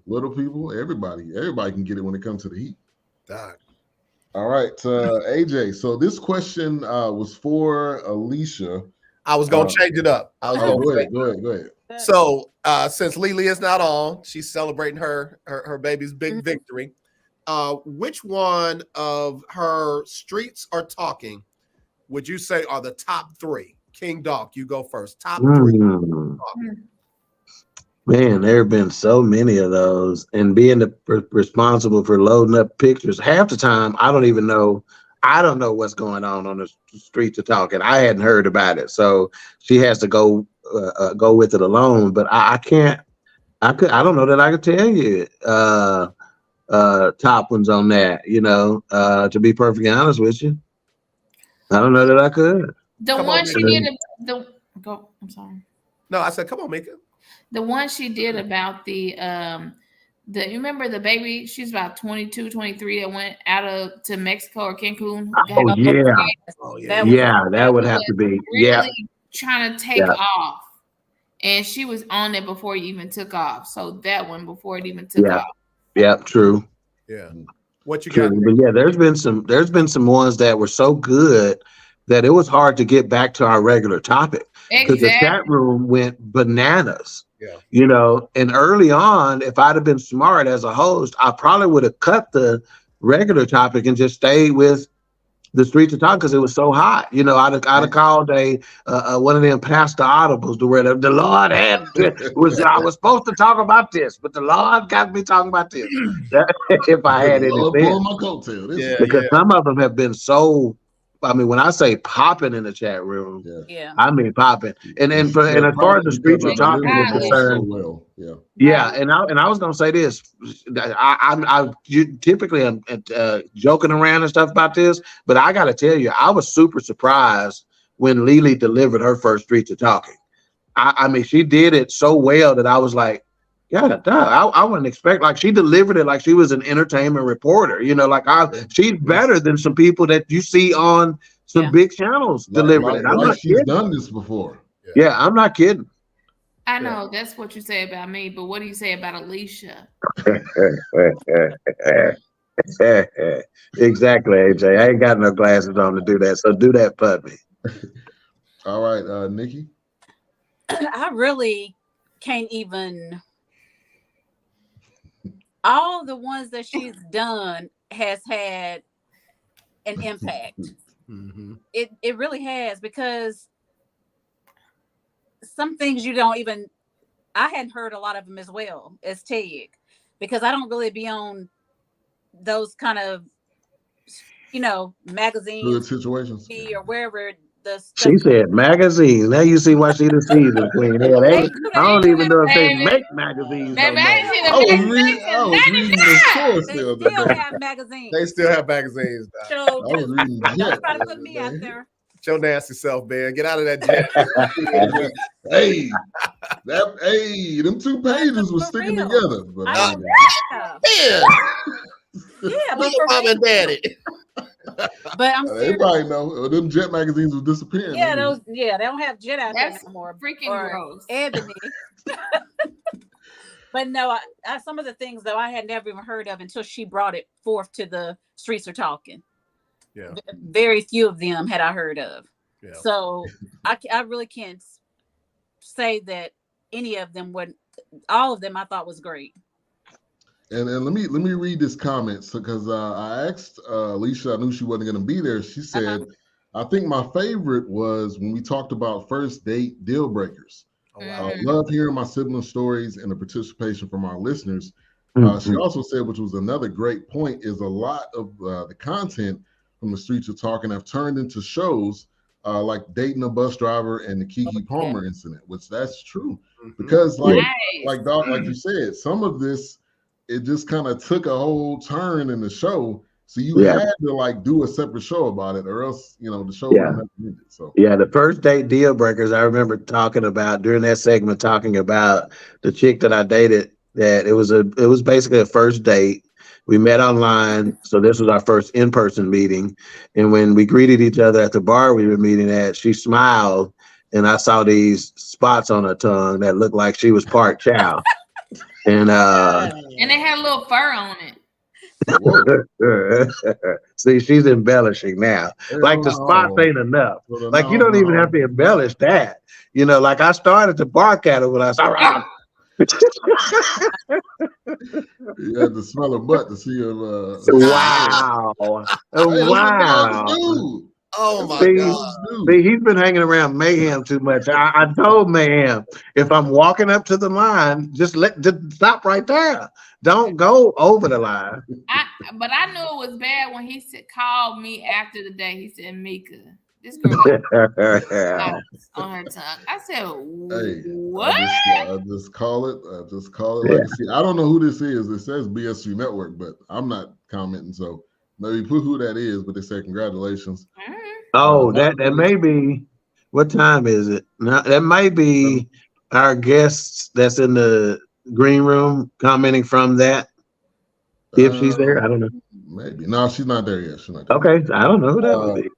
Little people, everybody can get it when it comes to the heat. Doc. All right, AJ. So this question was for Alicia. I was gonna change it up. I was gonna go ahead. So since Lily is not on, she's celebrating her baby's big victory. Which one of her streets are talking would you say are the top three? King Doc, you go first. Top three. Man, there have been so many of those, and being responsible for loading up pictures. Half the time, I don't know what's going on the streets of talking. I hadn't heard about it, so she has to go with it alone. But I can't. I don't know that I could tell you top ones on that. To be perfectly honest with you, I don't know that I could. The one she did. I'm sorry. No, I said, come on, Mika. The one she did about you remember the baby, she's about 22, 23 that went to Mexico or Cancun. Oh yeah. That would have to be really trying to take off. And she was on it before you even took off. So that one before it even took off. Yeah, true. Yeah. What you true. got? But yeah, there's been some ones that were so good that it was hard to get back to our regular topic. Because the chat room went bananas. Yeah. And early on, if I'd have been smart as a host, I probably would have cut the regular topic and just stayed with the streets of talk because it was so hot. I'd have called one of them pastor audibles to where the Lord I was supposed to talk about this, but the Lord got me talking about this. If I had anything, because some of them have been so. I mean, when I say popping in the chat room, I mean popping. And as far as the streets of talking is concerned, and I was gonna say this. I typically am joking around and stuff about this, but I got to tell you, I was super surprised when Lily delivered her first Streets of Talking. I mean, she did it so well that I was like, I wouldn't expect, like, she delivered it like she was an entertainment reporter, she's better than some people that you see on some big channels delivering it. She's done this before. Yeah, I'm not kidding. I know that's what you say about me, but what do you say about Alicia? Exactly, AJ. I ain't got no glasses on to do that, so do that for me. All right, Nikki. I really can't even. All the ones that she's done has had an impact. Mm-hmm. It really has, because some things you don't even. I hadn't heard a lot of them as well as Tig, because I don't really be on those kind of, magazines, situations, or wherever. She said magazines. Now you see why she the season queen. Hell, I don't even know if they make magazines. I was reading the source. They still have magazines. They still have magazines. So I was reading don't try to put me out there. Your nasty self, man. Get out of that jet. Them 2 pages were sticking together. But but mom and daddy. But I'm they probably know them jet magazines were disappearing. Yeah, they don't have jet out there anymore. Freaking gross. Ebony. But no, some of the things though I had never even heard of until she brought it forth to the Streets Are Talking. Yeah. Very few of them had I heard of. Yeah. So I really can't say that any of them would. All of them I thought was great. And let me read this comment because I asked Alicia. I knew she wasn't going to be there. She said, "I think my favorite was when we talked about first date deal breakers. Oh, wow. Love hearing my sibling stories and the participation from our listeners." She also said, which was another great point, is a lot of the content from the Streets of Talking have turned into shows like Dating a Bus Driver and the Keke Palmer incident, which that's true. Because like Doc, like you said, some of this, it just kind of took a whole turn in the show. So you had to like do a separate show about it, or else the show would never ended. So the first date deal breakers, I remember talking about during that segment, talking about the chick that I dated, that it was basically a first date. We met online, so this was our first in-person meeting. And when we greeted each other at the bar we were meeting at, she smiled, and I saw these spots on her tongue that looked like she was part chow. And it had a little fur on it. See, she's embellishing now. Like the spots ain't enough. Like you don't even have to embellish that. Like I started to bark at her when I saw. You had to smell her butt to see her. Wow! Wow! Oh my God! See, he's been hanging around Mayhem too much. I told Mayhem, if I'm walking up to the line, just stop right there. Don't go over the line. But I knew it was bad when he called me after the day. He said, "Mika, this girl on her tongue." I said, "What?" I just call it. Legacy. I don't know who this is. It says BSU Network, but I'm not commenting. So maybe put who that is. But they say congratulations. Oh, that may be. What time is it? Now, that might be our guests that's in the green room commenting from that. If she's there, I don't know. Maybe no, she's not there yet. She's not there. Okay, I don't know who that would be.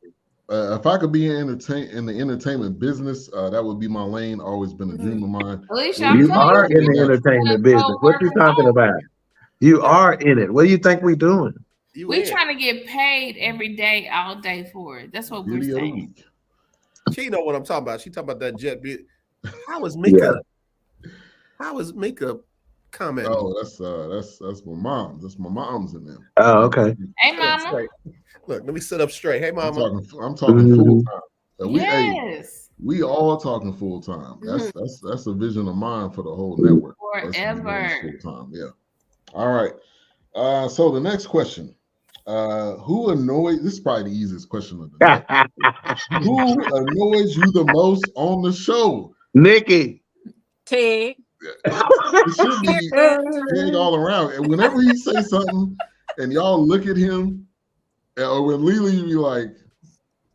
If I could be in the entertainment business, that would be my lane. Always been a dream of mine. Alicia, you are in the entertainment business. What you talking about? You are in it. What do you think we're doing? We're trying to get paid every day, all day for it. That's what we're saying. She know what I'm talking about. She talking about that jet. How is Mika? How is Mika commenting? Oh, that's my mom. That's my mom's in there. Oh, okay. Hey, mama. Look, let me sit up straight. Hey, mama. I'm talking full time. Yes. We all talking full time. That's a vision of mine for the whole network. Forever. Full time. Yeah. All right. So the next question. Who annoys? This is probably the easiest question of the day. Who annoys you the most on the show? Nikki. Tig. It should be Tig all around. And whenever he say something, and y'all look at him, or when Lily, you be like,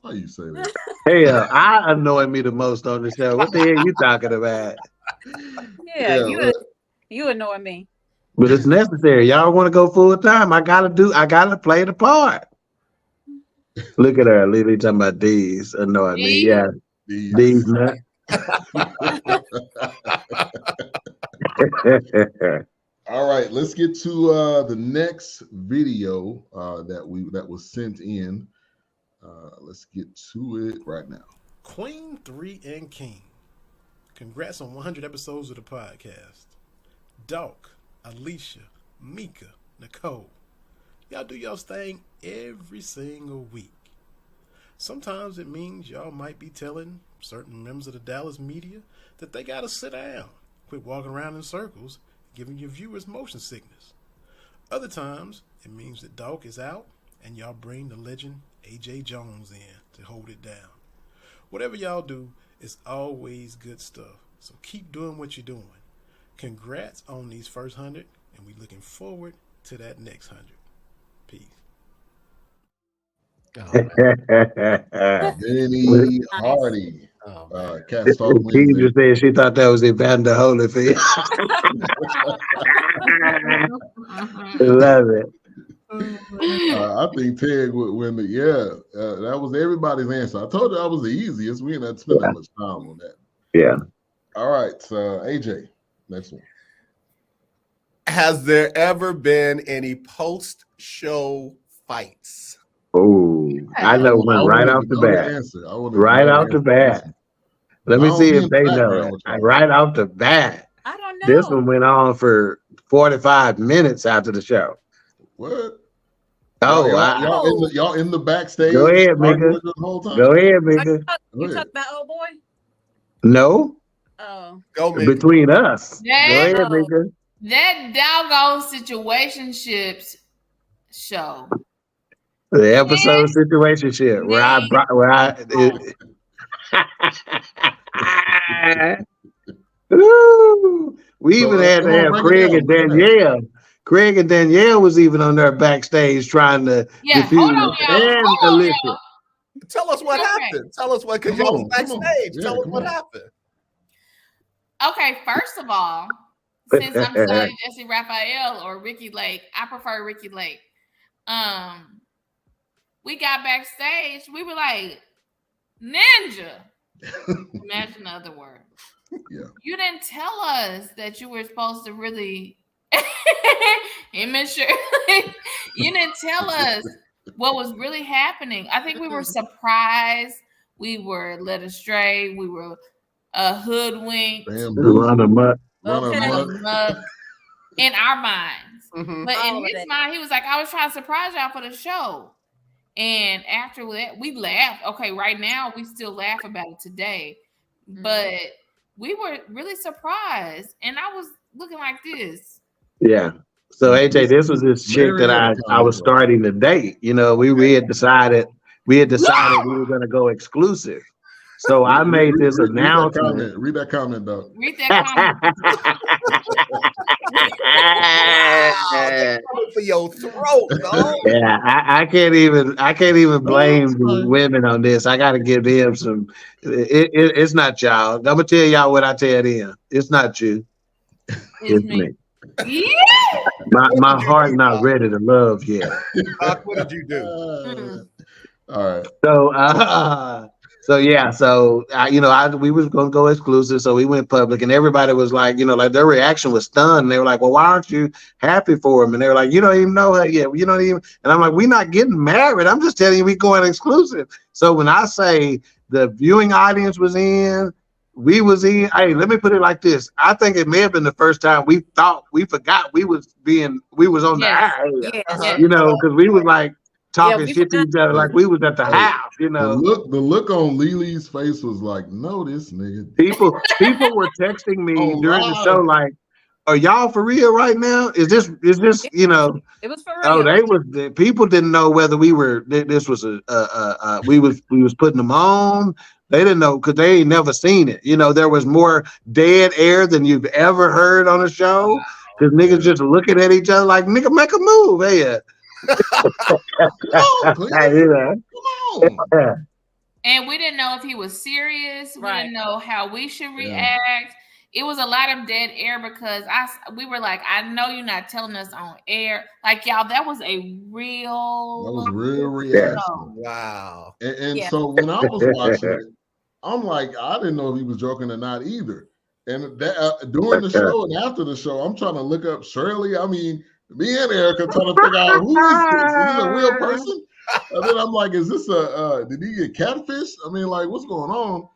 "How you say that?" Hey, I annoy me the most on the show. What the hell you talking about? Yeah, you annoy me. But it's necessary. Y'all want to go full time. I gotta play the part. Look at her, Lily talking about D's annoying me. Yeah. D's nut. All right, let's get to the next video that was sent in. Let's get to it right now. Queen 3 and King. Congrats on 100 episodes of the podcast. Doc, Alicia, Mika, Nicole. Y'all do y'all's thing every single week. Sometimes it means y'all might be telling certain members of the Dallas media that they gotta sit down, quit walking around in circles, giving your viewers motion sickness. Other times it means that Doc is out and y'all bring the legend AJ Jones in to hold it down. Whatever y'all do, it's always good stuff. So keep doing what you're doing. Congrats on these first 100, and we looking forward to that next 100. Peace. Benny Hardy. Cats Talk She just said she thought that was Evander Holyfield. Love it. I think Tig would win that was everybody's answer. I told you that was the easiest. We didn't have to spend that much time on that. Yeah. All right, AJ, next one. Has there ever been any post-show fights? Oh, I know one right off the bat. Right off the bat. Let me see if they know it. Right off the bat. I don't know. This one went on for 45 minutes after the show. What? Oh, y'all in the backstage. Go ahead, Mika. Go ahead, Mika. You talk about old boy? No. Oh. Go, Mika. Between us. That, Go ahead, Mika. That doggone situationships show. The episode situationship where Ooh, we even had to have Craig and Danielle. Craig and Danielle was even on there backstage trying to defuse and Alicia. Tell us what happened. Tell us what, because y'all was backstage. Tell us what happened. Okay, first of all, since I'm studying Jesse Raphael or Ricky Lake, I prefer Ricky Lake. We got backstage. We were like, Ninja. Imagine the other word. Yeah. You didn't tell us that you were supposed to really. Immature. You didn't tell us what was really happening. I think we were surprised. We were led astray. We were hoodwinked. Run amok. In our minds. Mm-hmm. But in his mind, he was like, I was trying to surprise y'all for the show. And after that, we laughed. Okay, right now, we still laugh about it today. But we were really surprised. And I was looking like this. Yeah. So AJ, this was this chick that I was starting to date. You know, we had decided we were going to go exclusive. So I made this announcement. Read that comment, though. Read that comment. For your throat, dog. Yeah, I can't even blame the women on this. I got to give them some. It's not y'all. I'm gonna tell y'all what I tell them. It's not you. It's me. Yeah. My heart not ready to love yet. What did you do? All right. We was gonna go exclusive, so we went public, and everybody was like, like their reaction was stunned. They were like, "Well, why aren't you happy for him?" And they were like, "You don't even know her yet. You don't even." And I'm like, "We're not getting married. I'm just telling you, we going exclusive." So when I say the viewing audience was in, we was in. Hey, let me put it like this. I think it may have been the first time we forgot we was on the air. Because we was like talking shit to each other like we was at the house, The look on Lily's face was like, no, this nigga. People were texting me during the show like, are y'all for real right now? Is this It was for real. People didn't know whether we were this was we was putting them on. They didn't know because they ain't never seen it. There was more dead air than you've ever heard on a show. Because niggas just looking at each other like, nigga, make a move. Hey, And we didn't know if he was serious. We didn't know how we should react. It was a lot of dead air because we were like, I know you're not telling us on air. Like, y'all, that was real reaction. Wow. And so when I was watching it, I'm like, I didn't know if he was joking or not either. And during the show and after the show, I'm trying to look up Shirley. I mean, me and Erica trying to figure out who is this? Is this a real person? And then I'm like, is this did he get catfish? I mean, like, what's going on?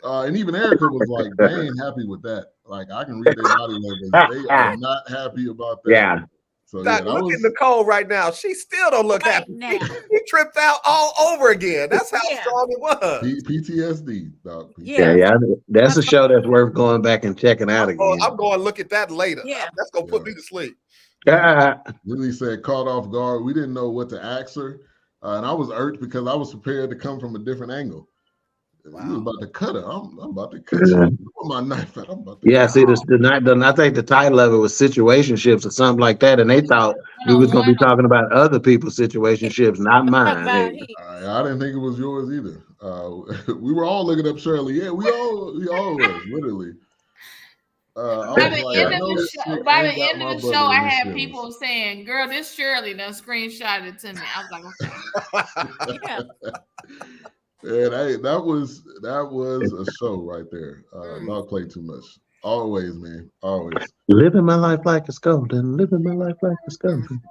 And even Erica was like, they ain't happy with that. Like, I can read their body language. They are not happy about that. Yeah. So look at Nicole right now. She still don't look happy. She tripped out all over again. That's how strong it was. PTSD, dog. Yeah. That's a show that's worth going back and checking out again. I'm going to look at that later. Yeah. That's going to put me to sleep. Lily said, caught off guard. We didn't know what to ask her. And I was irked because I was prepared to come from a different angle. Wow. You was about to cut her. I'm about to cut you with my knife. I'm about to see, I think the title of it was situationships or something like that, and they thought we was going to be talking about other people's situationships, not mine. I didn't think it was yours either. We were all looking up Shirley. Yeah, we all was literally. By the end of the show, I had people saying, "Girl, this Shirley done screenshotted it to me." I was like, "Okay." And that was a show right there. Not play too much. Always, man. Always. Living my life like it's golden. Living my life like it's golden.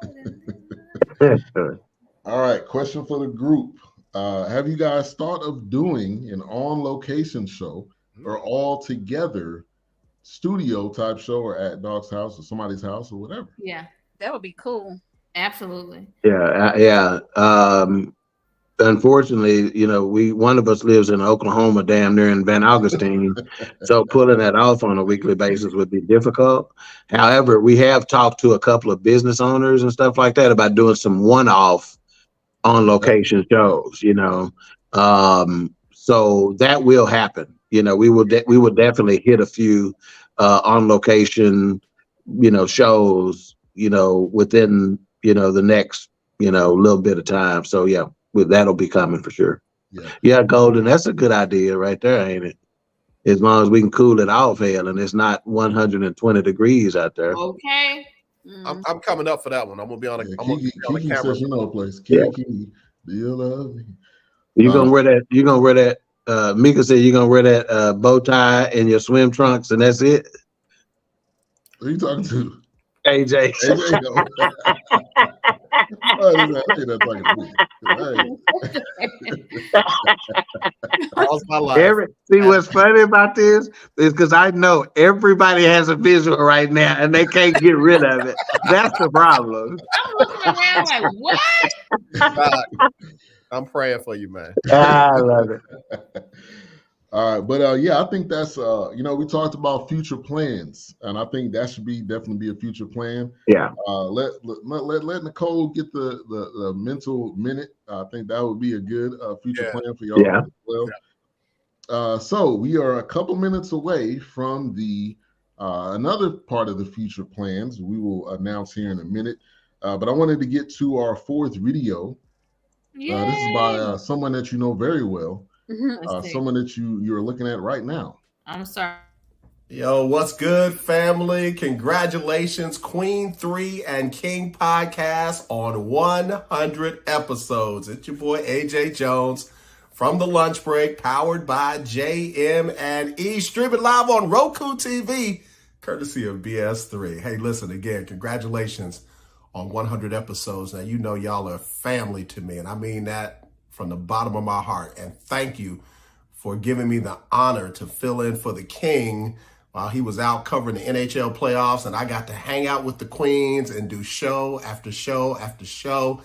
All right. Question for the group. Have you guys thought of doing an on-location show or all together studio type show or at Doc's house or somebody's house or whatever. Yeah, That would be cool. absolutely. Yeah. Unfortunately, one of us lives in Oklahoma, damn near in Van Augustine, so pulling that off on a weekly basis would be difficult. However, we have talked to a couple of business owners and stuff like that about doing some one-off on location shows, so that will happen. We will definitely hit a few on location, shows, within, the next, little bit of time. So yeah, that'll be coming for sure. Yeah, Golden, that's a good idea right there, ain't it? As long as we can cool it off, hell, and it's not 120 degrees out there. Okay. I'm coming up for that one. I'm gonna be on a, Yeah, I'm gonna be on the Kiki camera. says you know a place. Yeah. Kiki, do you love me? You're gonna wear that. Mika said you're gonna wear that bow tie and your swim trunks, and that's it. Who are you talking to? AJ. AJ. Oh, I ain't that talking to me. How's my life? See what's funny about this is because I know everybody has a visual right now and they can't get rid of it. That's the problem. I'm looking around like, what? God, I'm praying for you, man. I love it. All right, but yeah, I think that's we talked about future plans, and I think that should definitely be a future plan. Yeah. Let Nicole get the mental minute. I think that would be a good future plan for y'all as well. Yeah. So we are a couple minutes away from the another part of the future plans. We will announce here in a minute, but I wanted to get to our fourth video. This is by someone that you know very well. Someone that you're looking at right now. I'm sorry. Yo, what's good, family? Congratulations, Queen 3 and King Podcast on 100 episodes. It's your boy AJ Jones from the lunch break, powered by JM and E, streaming live on Roku TV, courtesy of BS3. Hey, listen, again, congratulations on 100 episodes. Now, you know y'all are family to me, and I mean that from the bottom of my heart. And thank you for giving me the honor to fill in for the King while he was out covering the NHL playoffs, and I got to hang out with the Queens and do show after show after show.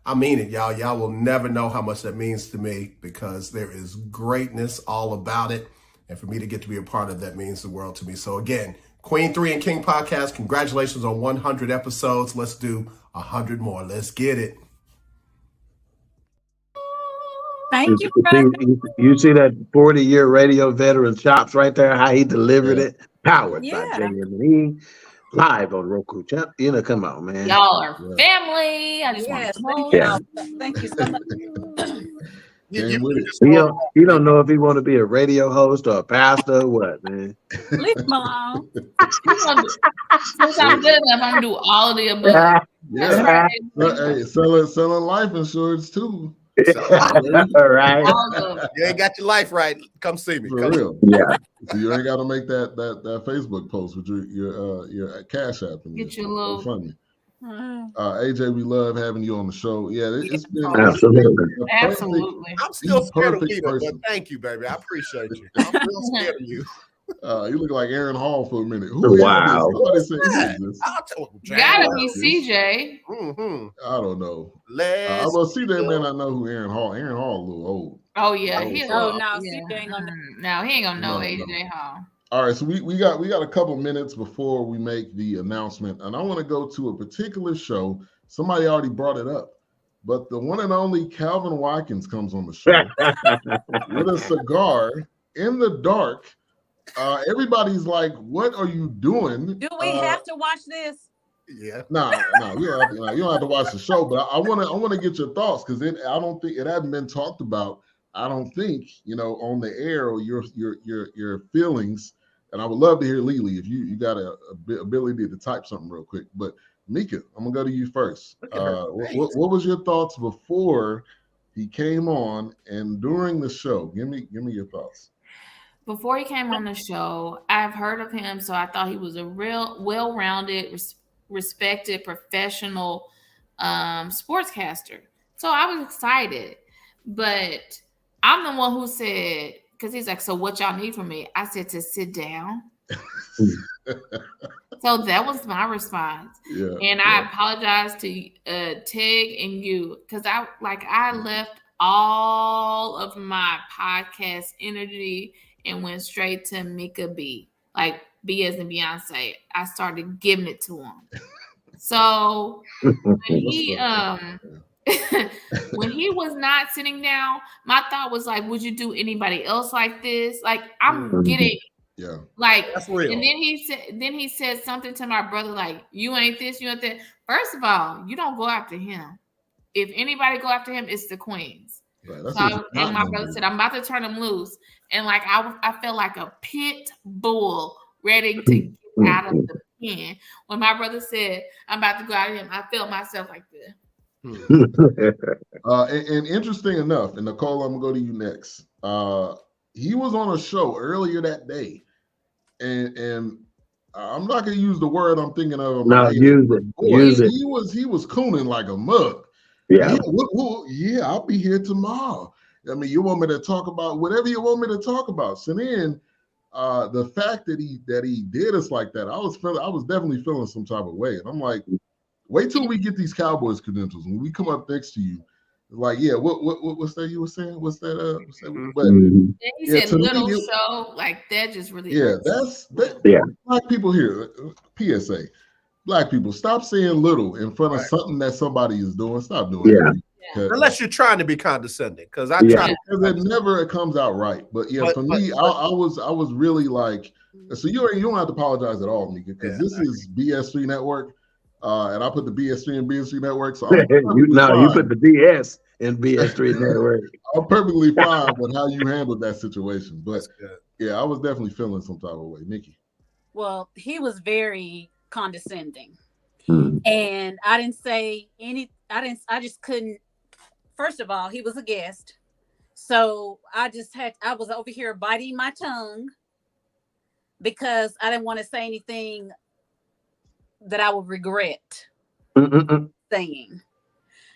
I mean it, y'all. Y'all will never know how much that means to me, because there is greatness all about it. And for me to get to be a part of that means the world to me. So again, Queen 3 and King Podcast, congratulations on 100 episodes. Let's do 100 more. Let's get it. Thank you, brother. You see that 40-year radio veteran chops right there, how he delivered it, powered by JM&E, live on Roku channel. Come on, man. Y'all are family. I just want to thank you so much. He don't know if he want to be a radio host or a pastor or what, man. Leave him alone. Since I'm good enough, I'm gonna do all of the above. Yeah. Hey, selling life insurance too. All right. You ain't got your life right. Come see me. For real. Yeah. So you ain't got to make that Facebook post with your Cash App. Get your little funny. AJ, we love having you on the show. Yeah, it's been absolutely. I'm still scared of you, but thank you, baby. I appreciate you. I'm still scared of you. You look like Aaron Hall for a minute. Wow. Somebody said who is this? Gotta be CJ. Mm-hmm. I don't know. Well, CJ man, I know who Aaron Hall. Aaron Hall a little old. Oh yeah, CJ ain't gonna. No, he ain't gonna know AJ Hall. All right, so we got a couple minutes before we make the announcement, and I want to go to a particular show. Somebody already brought it up, but the one and only Calvin Watkins comes on the show with a cigar in the dark. Everybody's like, "What are you doing?" Do we have to watch this? Yeah. No, you don't have to watch the show. But I want to get your thoughts, because I don't think it hadn't been talked about. I don't think on the air, or your feelings. And I would love to hear Lily if you got a ability to type something real quick. But Mika, I'm gonna go to you first. What was your thoughts before he came on and during the show? Give me your thoughts. Before he came on the show, I've heard of him, so I thought he was a real well-rounded, respected, professional sportscaster. So I was excited, but I'm the one who said, because he's like, so what y'all need from me? I said to sit down So that was my response. Yeah, and I apologize to Tig and you, because I left all of my podcast energy and went straight to Mika B. Like B as in Beyonce. I started giving it to him. So when he when he was not sitting down, my thought was like, would you do anybody else like this? Like I'm getting like that's real. And then he said something to my brother like, you ain't this, you ain't that. First of all, you don't go after him. If anybody go after him, it's the queens. Right, and my brother said, I'm about to turn him loose. And like I felt like a pit bull ready to get out of the pen. When my brother said, I'm about to go out of him, I felt myself like this. And interesting enough, and Nicole, I'm gonna go to you next. He was on a show earlier that day, and I'm not gonna use the word I'm thinking of. No, use it. Use it. He was cooning like a mug. Yeah. Yeah, I'll be here tomorrow. I mean, you want me to talk about whatever you want me to talk about. So then, the fact that he did us like that, I was definitely feeling some type of way, and I'm like, wait till we get these Cowboys credentials. When we come up next to you, like, yeah, what's that you were saying? What's that? But he said little show, like that just really hurts. Black people here, PSA. Black people, stop saying little in front of something that somebody is doing. Stop doing it. Unless you're trying to be condescending, because it never comes out right. But for me, I was really like, so you don't have to apologize at all, Mika, because this is BS3 Network, and I put the BS3 in BS3 Network. So you put the BS in BS3 Network. I'm perfectly fine with how you handled that situation, but I was definitely feeling some type of way, Nikki. Well, he was very condescending, and I didn't say any. I just couldn't. First of all, he was a guest, so I was over here biting my tongue because I didn't want to say anything that I would regret saying.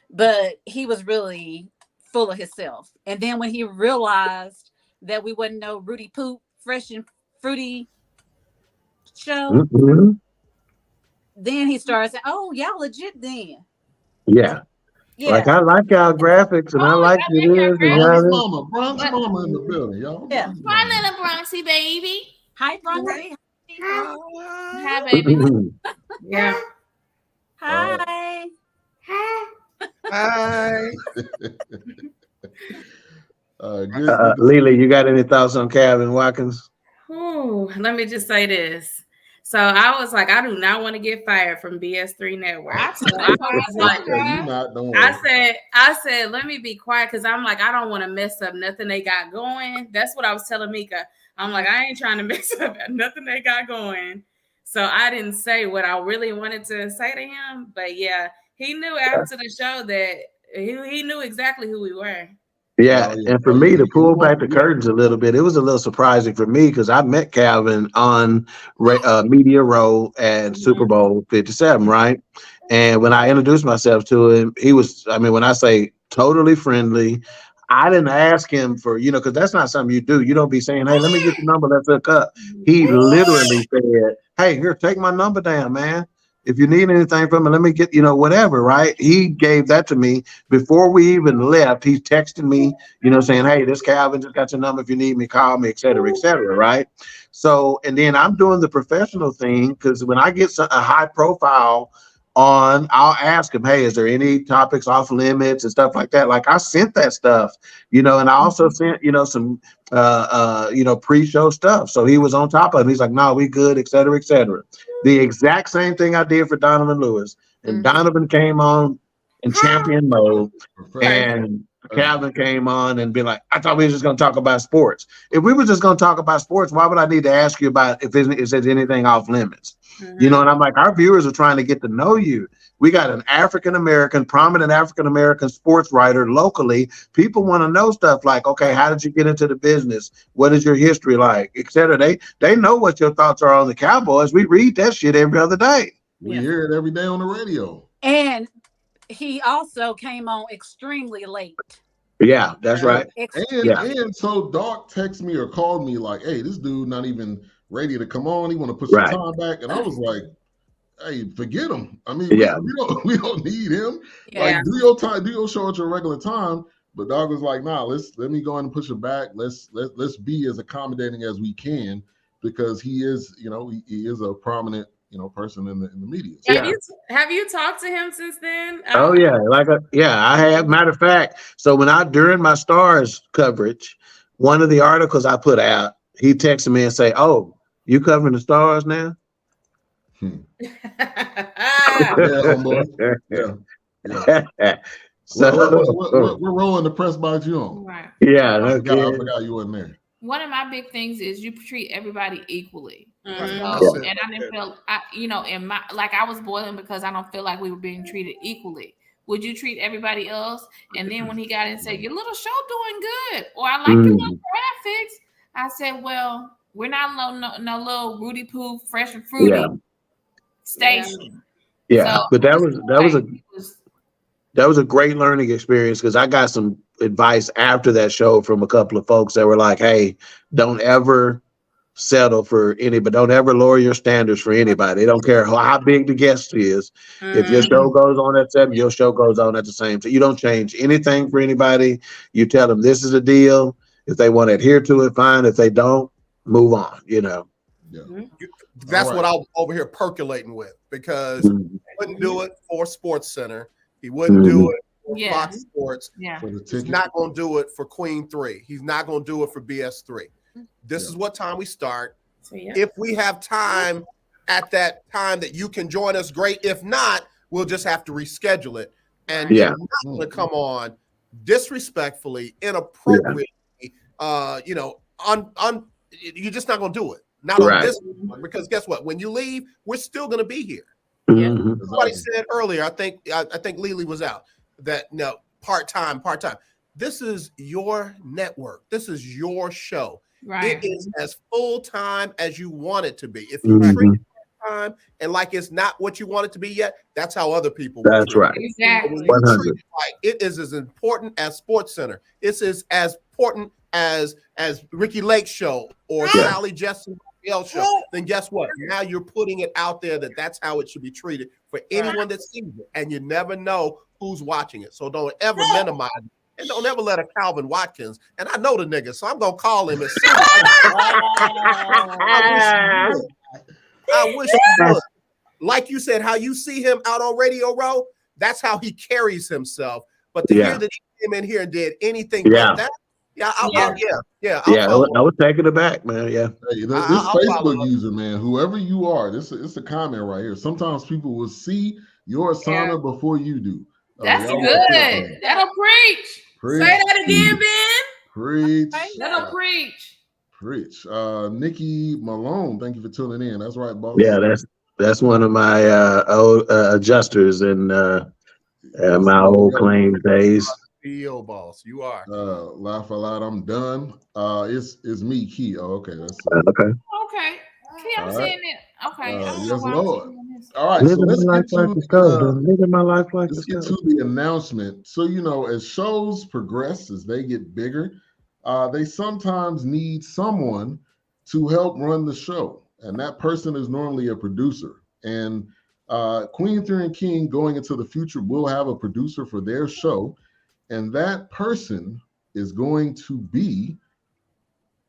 But he was really full of himself, and then when he realized that we wouldn't know Rudy Poop Fresh and Fruity show, then he started saying, "Oh, y'all legit then." Yeah. Like I like our graphics and I like it is. Bronx Mama in the building, y'all. Yeah. Hi, little Bronxy baby. Hi, Bronxy. Hi, baby. Yeah. Hi. Hi. Lily, you got any thoughts on Calvin Watkins? Oh, let me just say this. So I was like, I do not want to get fired from BS3 Network. I said, let me be quiet because I'm like, I don't want to mess up nothing they got going. That's what I was telling Mika. I'm like, I ain't trying to mess up nothing they got going. So I didn't say what I really wanted to say to him. But yeah, he knew after the show that he knew exactly who we were. Yeah, and for me to pull back the curtains a little bit, it was a little surprising for me because I met Calvin on Media Row at Super Bowl 57, right? And when I introduced myself to him, he was, when I say totally friendly, I didn't ask him for, because that's not something you do. You don't be saying, hey, let me get the number, let's hook up. He literally said, hey, here, take my number down, man. If you need anything from me, let me get, whatever, right? He gave that to me before we even left. He texted me, saying, hey, this Calvin just got your number. If you need me, call me, et cetera, right? So, and then I'm doing the professional thing because when I get a high profile on, I'll ask him, hey, is there any topics off limits and stuff like that? Like I sent that stuff, and I also sent, some, pre-show stuff. So he was on top of it. He's like, no, we good, et cetera, et cetera. The exact same thing I did for Donovan Lewis. And Donovan came on in champion mode and Calvin came on and be like, I thought we were just going to talk about sports. If we were just going to talk about sports, why would I need to ask you about if there's anything off limits? And I'm like, our viewers are trying to get to know you. We got an prominent African-American sports writer locally. People want to know stuff like, okay, how did you get into the business? What is your history like, et cetera? They know what your thoughts are on the Cowboys. We read that shit every other day. We hear it every day on the radio. And he also came on extremely late. Yeah, that's right. And so Doc texted me or called me like, hey, this dude not even ready to come on. He want to push Right. the time back, and I was like, "Hey, forget him. I mean, Yeah. we don't need him. Yeah. Like, do your time, do your show at your regular time." But Dog was like, "Nah, let me go ahead and push it back. Let's be as accommodating as we can, because he is, he is a prominent, person in the media." So, Have you talked to him since then? Oh yeah, I have. Matter of fact, so during my Stars coverage, one of the articles I put out, he texted me and say, "Oh, you covering the Stars now?" So we're rolling the press box you on. Right. Yeah, I forgot you wasn't there. One of my big things is you treat everybody equally. Mhm. So, and I didn't feel, in my, like I was boiling because I don't feel like we were being treated equally. Would you treat everybody else? And then when he got in and said, "Your little show doing good," or "I like your little graphics," I said, "Well, we're not no little Rudy Poo, fresh and fruity station." Yeah, So, but that was a great learning experience, because I got some advice after that show from a couple of folks that were like, "Hey, don't ever settle for anybody. Don't ever lower your standards for anybody. They don't care how big the guest is. If your show goes on at 7, your show goes on at the same time. You don't change anything for anybody. You tell them this is a deal. If they want to adhere to it, fine. If they don't, move on." Yeah. That's what I was over here percolating with, because he wouldn't do it for Sports Center. He wouldn't do it for Fox Sports. Yeah. He's not going to do it for Queen 3. He's not going to do it for BS3. This is what time we start. If we have time at that time that you can join us, great. If not, we'll just have to reschedule it. And you're not going to come on disrespectfully, inappropriately. You're just not going to do it. Not on this one, because guess what? When you leave, we're still going to be here. Somebody said earlier, I think Lily was out, that part-time. This is your network. This is your show. Right. It is as full-time as you want it to be. If you treat it part-time and like it's not what you want it to be yet, that's how other people will That's treat right. it. Exactly. 100. It is as important as Sports Center. It is as important as Ricky Lake's show or Sally Jesson's show. Then guess what? Now you're putting it out there that's how it should be treated for anyone that sees it, and you never know who's watching it. So don't ever minimize it. And don't ever let a Calvin Watkins, and I know the nigga, so I'm gonna call him as soon as I wish he would. Like you said, how you see him out on Radio Row, that's how he carries himself. But to hear that he came in here and did anything like that, I was taken aback, man. Yeah. Hey, this Facebook user, man, whoever you are, it's a comment right here. Sometimes people will see your assignment before you do. That's good. That'll preach. Say that again, Ben. Preach. That'll preach. Preach. Nikki Malone, thank you for tuning in. That's right, boss. Yeah, that's one of my old adjusters in my old claims days. CEO boss, you are. Laugh a lot. I'm done. It's me, Key. Oh, okay. That's Okay. Key, I'm seeing it. Okay. Yes, Lord. All right. So let's get to the announcement. So, as shows progress, as they get bigger, they sometimes need someone to help run the show. And that person is normally a producer. And Queen 3 and King going into the future will have a producer for their show. And that person is going to be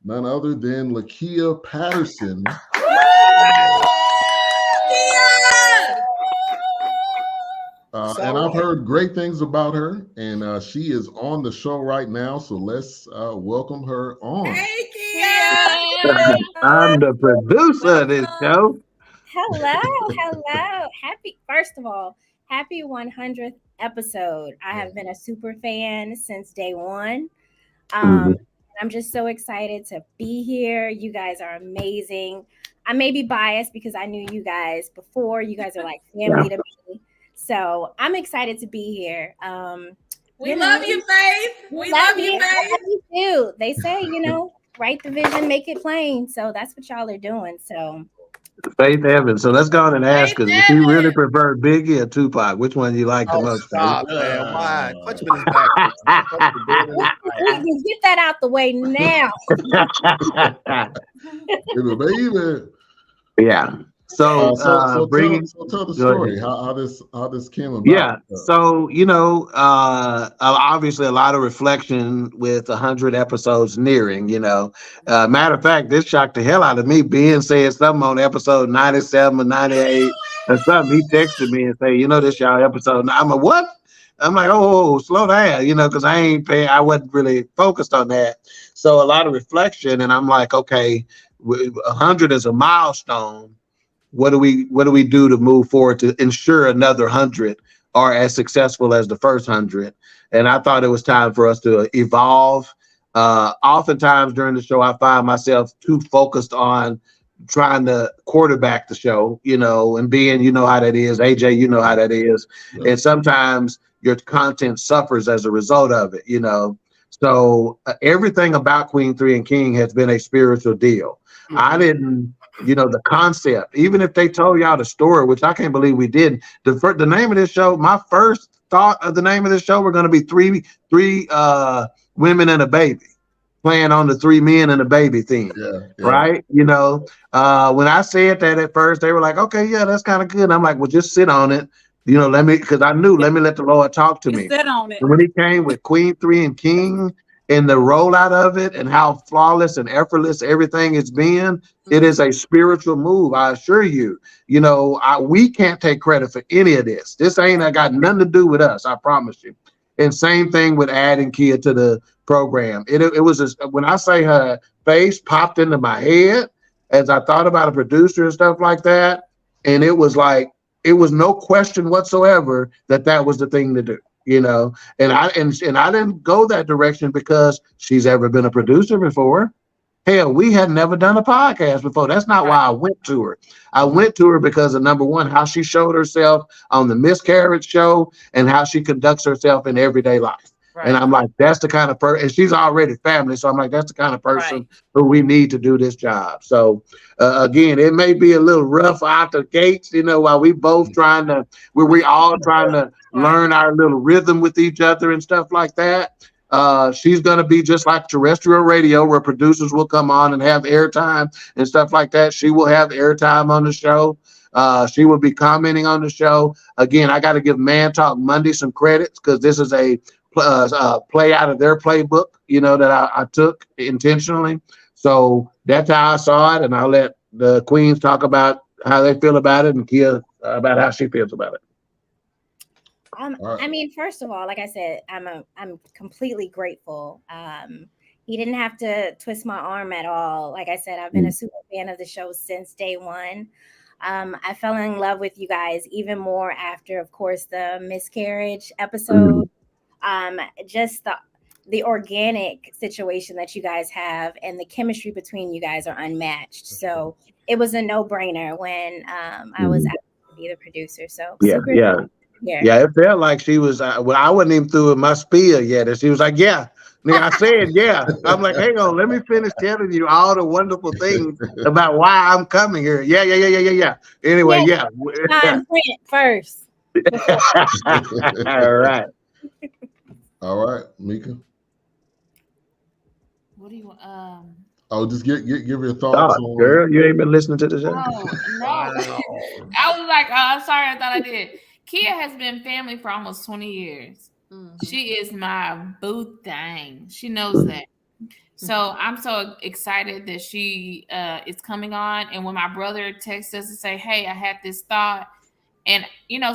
none other than Lakia Patterson. And I've heard great things about her, and she is on the show right now. So let's welcome her on. Hey, Kia. I'm the producer of this show. Hello. First of all, happy 100th episode. I have been a super fan since day one. I'm just so excited to be here. You guys are amazing. I may be biased because I knew you guys before. You guys are like family to me. So I'm excited to be here. We love you, Faith. We love you, Faith. I love you too. They say, write the vision, make it plain. So that's what y'all are doing. So Faith Evans. So let's go on and ask her. Faith If you really Evans. prefer Biggie or Tupac, which one you like the Oh, most? stop, man. Why? Punch him in his back. Punch him dead in his back. Just get that out the way now. Baby. Yeah. So, So bringing. tell the Go ahead. story. How this came about. Yeah. So, obviously a lot of reflection with 100 episodes nearing, matter of fact, this shocked the hell out of me. Ben said something on episode 97 or 98 or something. He texted me and say, this y'all episode. I'm like, what? I'm like, oh, slow down, because I wasn't really focused on that. So a lot of reflection, and I'm like, okay, 100 is a milestone. What do we do to move forward to ensure another 100 are as successful as the first 100? And I thought it was time for us to evolve. Oftentimes during the show, I find myself too focused on trying to quarterback the show, and being, how that is. AJ, how that is. Yeah. And sometimes your content suffers as a result of it, So everything about Queen 3 and King has been a spiritual deal. Mm-hmm. I didn't. The concept, even if they told y'all the story, which I can't believe we did. The name of this show, my first thought of the name of this show, we're going to be three women and a baby, playing on the 3 men and a baby theme, right? When I said that at first, they were like, okay, yeah, that's kind of good. And I'm like, well, just sit on it. Let me let the Lord talk to me. Sit on it. And when he came with Queen 3 and King, and the rollout of it and how flawless and effortless everything has been, it is a spiritual move. I assure you, we can't take credit for any of this. This ain't got nothing to do with us. I promise you. And same thing with adding Kia to the program. It was when I say her face popped into my head as I thought about a producer and stuff like that. And it was like, it was no question whatsoever that was the thing to do. And I didn't go that direction because she's ever been a producer before. Hell, we had never done a podcast before. That's not why I went to her. I went to her because of, number one, how she showed herself on the Miscarriage show and how she conducts herself in everyday life. Right. And I'm like, that's the kind of person, and she's already family. So I'm like, that's the kind of person who we need to do this job. So again, it may be a little rough out the gates, while we both we're all trying to learn our little rhythm with each other and stuff like that. She's going to be just like terrestrial radio, where producers will come on and have airtime and stuff like that. She will have airtime on the show. She will be commenting on the show. Again, I got to give Man Talk Monday some credits because this is a play out of their playbook, that I took intentionally. So that's how I saw it. And I'll let the queens talk about how they feel about it and Kia about how she feels about it. I mean, first of all, like I said, I'm completely grateful. He didn't have to twist my arm at all. Like I said, I've been a super fan of the show since day one. I fell in love with you guys even more after, of course, the Miscarriage episode. Just the organic situation that you guys have and the chemistry between you guys are unmatched. So it was a no-brainer when I was asked to be the producer. So yeah, it felt like she was. I wasn't even through my spiel yet, and she was like, "Yeah." I said, "Yeah." I'm like, "Hang on, let me finish telling you all the wonderful things about why I'm coming here." Yeah. Anyway, yeah. First. All right. All right, Mika. What do you Oh, just give your thoughts on. Girl, you ain't been listening to the show. Oh, no. I was like, I'm sorry, I thought I did. Kia has been family for almost 20 years. Mm-hmm. She is my boo thing. She knows that. So I'm so excited that she is coming on. And when my brother texts us and say, hey, I had this thought. And,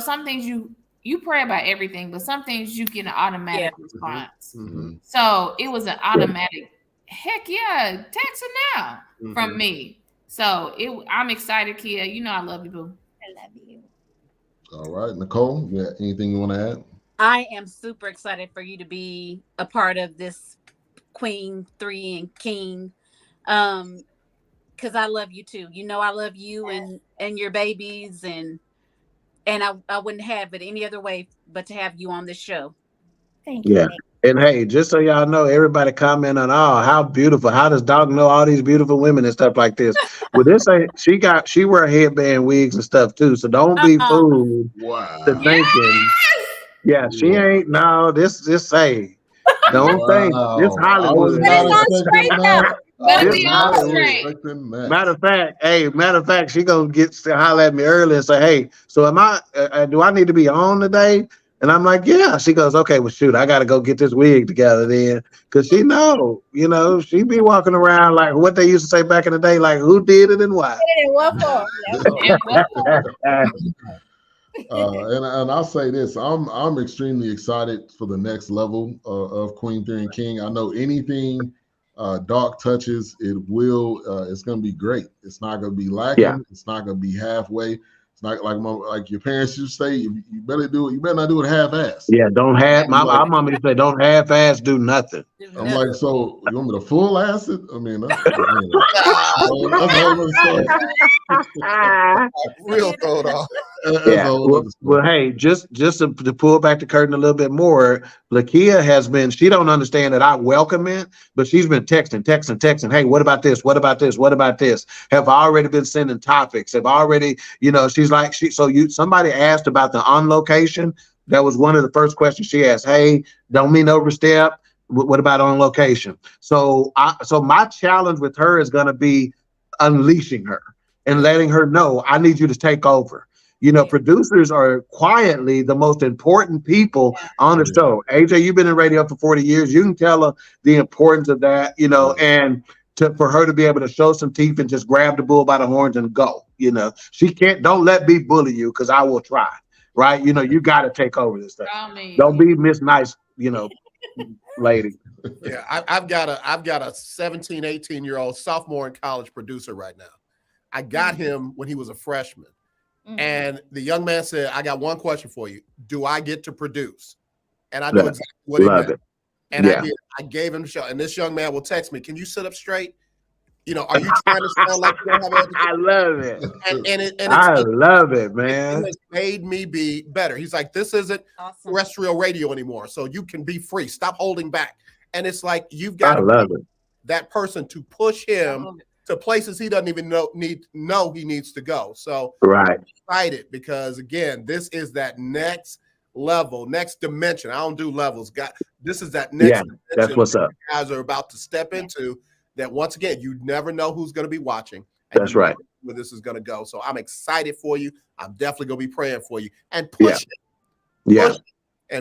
some things you pray about everything, but some things you get an automatic response. Mm-hmm. So it was an automatic, heck yeah, text her now from me. So I'm excited, Kia. I love you, boo. I love you. All right, Nicole, anything you want to add? I am super excited for you to be a part of this Queen 3 and King, because I love you too. I love you and your babies, and I wouldn't have it any other way but to have you on this show. Thank you. Yeah. And hey, just so y'all know, everybody comment on, oh, how beautiful. How does Doc know all these beautiful women and stuff like this? Well, this ain't, she wear headband wigs and stuff too. So don't be fooled to thinking, yeah, she ain't, no, this say, don't think, this Hollywood. Matter of fact, she gonna get to holler at me early and say, hey, so am I, do I need to be on today? And I'm like, yeah. She goes, okay, well, shoot, I got to go get this wig together then. Because she know, she be walking around like what they used to say back in the day, like who did it and why. And I'll say this, I'm extremely excited for the next level of Queen 3 and King. I know anything Doc touches, it's going to be great. It's not going to be lacking. Yeah. It's not going to be halfway. It's not like your parents used to say, you better do it. You better not do it half-ass. Yeah, don't have. My mom used to say, don't half-ass do nothing. I'm like, so you want me to full ass it? I mean, that's real throw it off. Yeah. Well, hey, just to pull back the curtain a little bit more, Lakia has been. She don't understand that I welcome it, but she's been texting. Hey, what about this? What about this? What about this? Have already been sending topics. Have already, she's like, somebody asked about the on location. That was one of the first questions she asked. Hey, don't mean overstep. What about on location? So my challenge with her is going to be unleashing her and letting her know, I need you to take over. Producers are quietly the most important people on the show. AJ, you've been in radio for 40 years. You can tell her the importance of that, and for her to be able to show some teeth and just grab the bull by the horns and go. She can't, don't let me bully you because I will try. Right? You got to take over this thing. Don't be Miss Nice, lady. Yeah, I've got a 17, 18-year-old sophomore in college producer right now. I got him when he was a freshman. And the young man said, I got one question for you. Do I get to produce? And I knew exactly what he meant. And I gave him the show. And this young man will text me, can you sit up straight? Are you trying to sound like you don't have everything? I love it. I love it, man. It made me be better. He's like, this isn't terrestrial radio anymore. So you can be free. Stop holding back. And it's like, you've got that person to push him to places he doesn't even know he needs to go. So I'm excited because, again, this is that next level, next dimension. I don't do levels. This is that next dimension that's what's up. You guys are about to step into that. Once again, you never know who's going to be watching. That's right. Where this is going to go. So I'm excited for you. I'm definitely going to be praying for you and push them.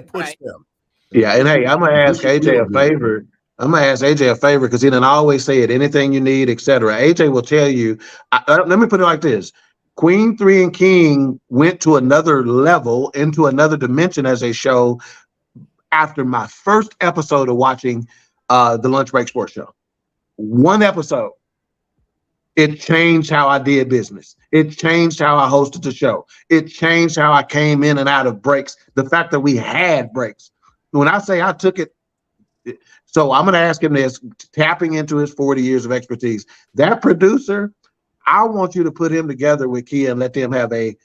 Push them. Yeah, and hey, I'm going to ask AJ a favor. Because he didn't always say it, anything you need, etc. AJ will tell you, let me put it like this. Queen 3 and King went to another level, into another dimension as a show after my first episode of watching the Lunch Break Sports Show. One episode. It changed how I did business. It changed how I hosted the show. It changed how I came in and out of breaks. The fact that we had breaks. When I say I took it, so I'm going to ask him this, tapping into his 40 years of expertise. That producer, I want you to put him together with Kia and let them have a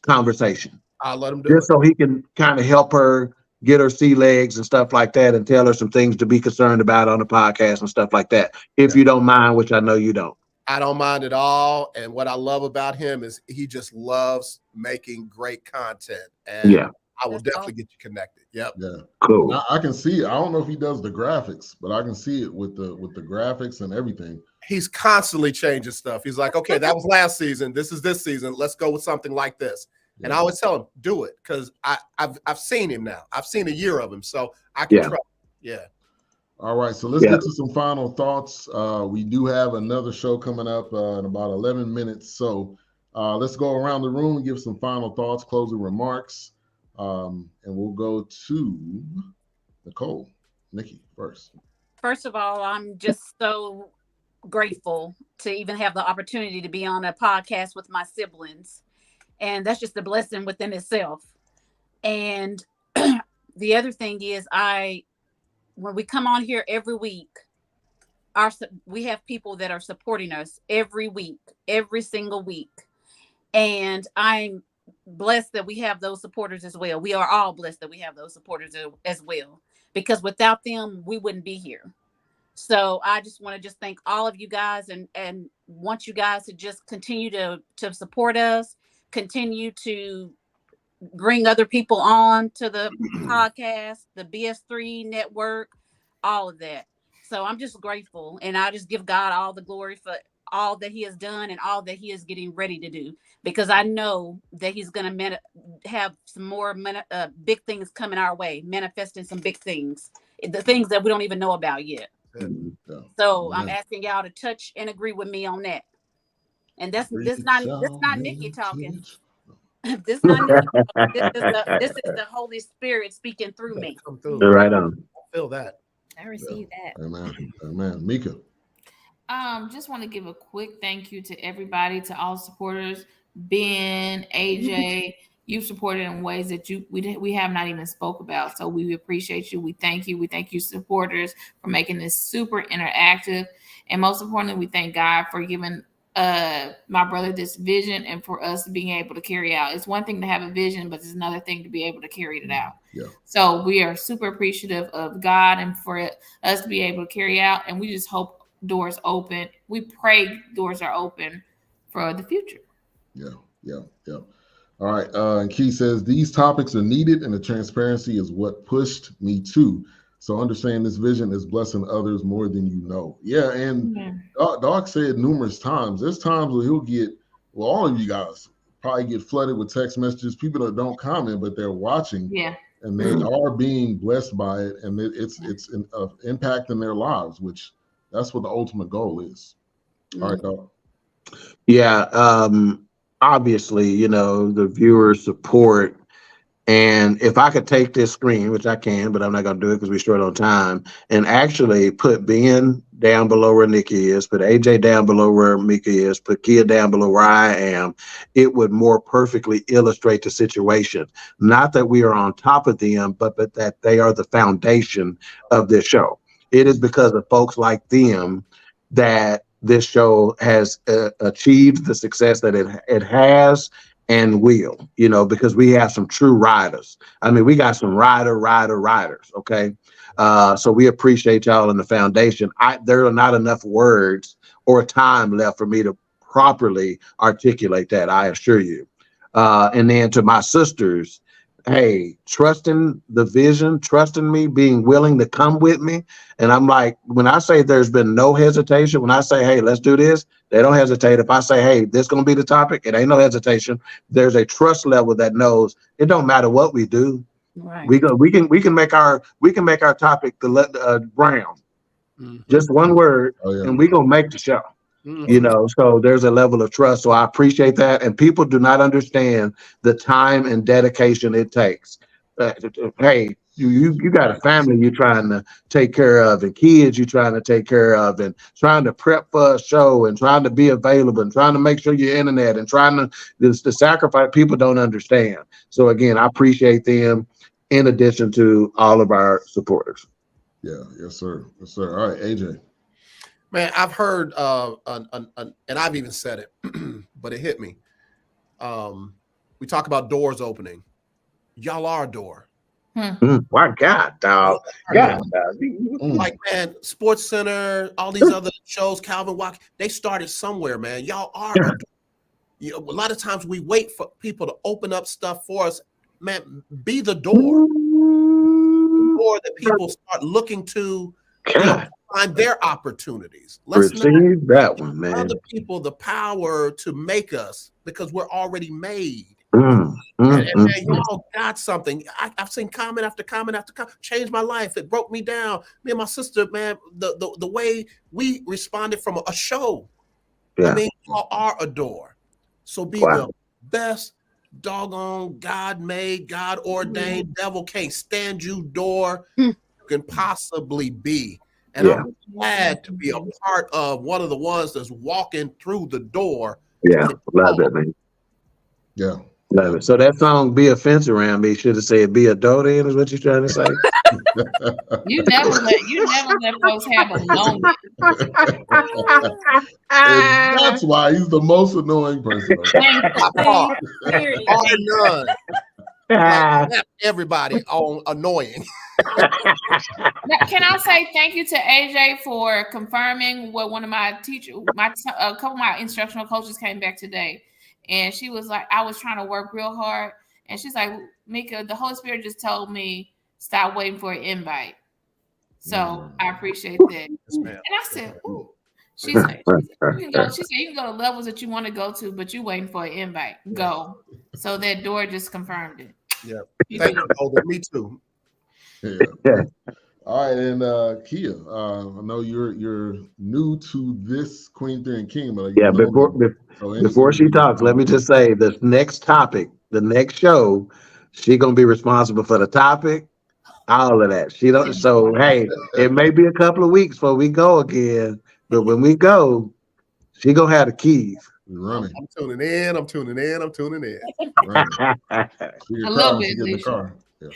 conversation. I'll let him do just so he can kind of help her get her sea legs and stuff like that and tell her some things to be concerned about on the podcast and stuff like that. If you don't mind, which I know you don't. I don't mind at all. And what I love about him is he just loves making great content. And I will definitely get you connected. Yep. Yeah. Cool. I can see it. I don't know if he does the graphics, but I can see it with the graphics and everything. He's constantly changing stuff. He's like, okay, that was last season. This is this season. Let's go with something like this. Yeah. And I always tell him, do it, because I've seen him now. I've seen a year of him, so I can trust him. Yeah. All right, so let's get to some final thoughts. We do have another show coming up in about 11 minutes. So let's go around the room and give some final thoughts, closing remarks. And we'll go to Nicole. Nikki first. First of all, I'm just so grateful to even have the opportunity to be on a podcast with my siblings. And that's just a blessing within itself. And the other thing is, when we come on here every week, we have people that are supporting us every week, every single week. And I'm blessed that we have those supporters as well. We are all blessed that we have those supporters as well, because without them, we wouldn't be here. So I just want to just thank all of you guys and want you guys to just continue to support us, continue to bring other people on to the podcast, the BS3 network, all of that. So I'm just grateful, and I just give God all the glory for all that he has done and all that he is getting ready to do, because I know that he's going to have some more big things coming our way, manifesting some big things, the things that we don't even know about yet. Yeah. So I'm asking y'all to touch and agree with me on that. And that's not Nikki talking. This not Nikki. This is the Holy Spirit speaking through me. Right on. I feel that. I receive that. Amen. Mika. Just want to give a quick thank you to everybody, to all supporters. Ben, AJ, you've supported in ways that we have not even spoke about. So we appreciate you. We thank you. We thank you, supporters, for making this super interactive. And most importantly, we thank God for giving my brother this vision and for us being able to carry out. It's one thing to have a vision, but it's another thing to be able to carry it out. Yeah. So we are super appreciative of God and for us to be able to carry out. And we just hope doors open. We pray doors are open for the future. Yeah. All right. And Key says these topics are needed, and the transparency is what pushed me to. So understand this vision is blessing others more than you know. Yeah, and Doc said numerous times, there's times where he'll get, well, all of you guys probably get flooded with text messages, people that don't comment, but they're watching. Yeah. And they are being blessed by it, and it's impacting their lives, which that's what the ultimate goal is. All right, Doc. Yeah, obviously, the viewers support. And if I could take this screen, which I can, but I'm not going to do it because we're short on time, and actually put Ben down below where Nikki is, put AJ down below where Mika is, put Kia down below where I am, it would more perfectly illustrate the situation. Not that we are on top of them, but that they are the foundation of this show. It is because of folks like them that this show has achieved the success that it has and will, because we have some true riders. I mean, we got some riders. Okay. So we appreciate y'all in the foundation. There are not enough words or time left for me to properly articulate that, I assure you. And then to my sisters, hey, trusting the vision, trusting me, being willing to come with me. And I'm like, when I say there's been no hesitation, when I say, hey, let's do this, they don't hesitate. If I say, hey, this is going to be the topic, it ain't no hesitation. There's a trust level that knows it don't matter what we do. Right. We can make our topic the brown. Mm-hmm. Just one word, and we gonna make the show. Mm-hmm. So there's a level of trust. So I appreciate that. And people do not understand the time and dedication it takes. Hey, you got a family you're trying to take care of, and kids you're trying to take care of, and trying to prep for a show, and trying to be available, and trying to make sure your internet, and trying to the sacrifice people don't understand. So again, I appreciate them in addition to all of our supporters. Yeah, yes, sir. All right, AJ. Man, I've heard, and I've even said it, but it hit me. We talk about doors opening. Y'all are a door. My God, dog. Like, man, Sports Center, all these other shows, Calvin Walk, they started somewhere, man. Y'all are a door. A lot of times we wait for people to open up stuff for us. Man, be the door. The door that people start looking to find their opportunities. Let's receive that one, man. Other people the power to make us, because we're already made. And man, y'all got something. I've seen comment after comment after comment. Changed my life. It broke me down. Me and my sister, man, the way we responded from a show. Yeah. I mean, y'all are a door. So be the best doggone God-made, God-ordained, devil can't stand you door you can possibly be. And I'm glad to be a part of one of the ones that's walking through the door. Yeah, love that, man. Yeah. Love it. So that song "Be a Fence Around Me" should have said "Be a Doe." Then is what you're trying to say. You never let folks have a moment. And that's why he's the most annoying person. None. Like, everybody on annoying. Can I say thank you to AJ for confirming what one of my teachers, a couple of my instructional coaches came back today, and she was like, I was trying to work real hard, and she's like, Mika, the Holy Spirit just told me stop waiting for an invite. So I appreciate that. Yes, ma'am. And I said, ooh. She said you can go to levels that you want to go to, but you waiting for an invite. Go. So that door just confirmed it. Yeah. Thank you, Golden. Me too. Yeah. All right, and Kia, I know you're new to this Queen 3 and King, but before she talks, let me just say the next topic, the next show, she gonna be responsible for the topic, all of that. She don't. So hey, it may be a couple of weeks before we go again, but when we go, she gonna have the keys. Running. I'm tuning in. I'm tuning in. I'm tuning in. A little bit. In the car. Yeah.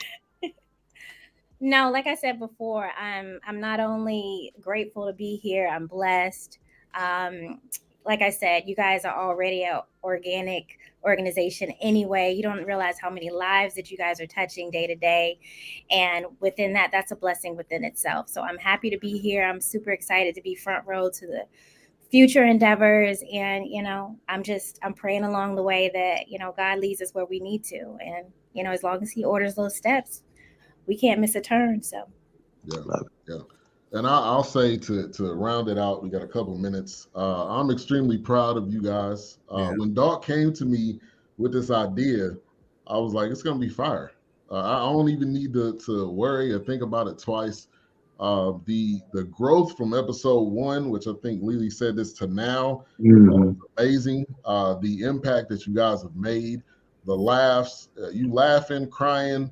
No, like I said before, I'm not only grateful to be here, I'm blessed. Like I said, you guys are already an organic organization anyway. You don't realize how many lives that you guys are touching day to day. And within that, that's a blessing within itself. So I'm happy to be here. I'm super excited to be front row to the future endeavors. And, I'm praying along the way that, God leads us where we need to. And, as long as he orders those steps, we can't miss a turn. So yeah. And I'll say to round it out, we got a couple minutes. I'm extremely proud of you guys. When Doc came to me with this idea, I was like, it's gonna be fire. I don't even need to worry or think about it twice. The growth from episode 1, which I think Lily said this to now, was amazing. The impact that you guys have made, the laughs, you laughing, crying,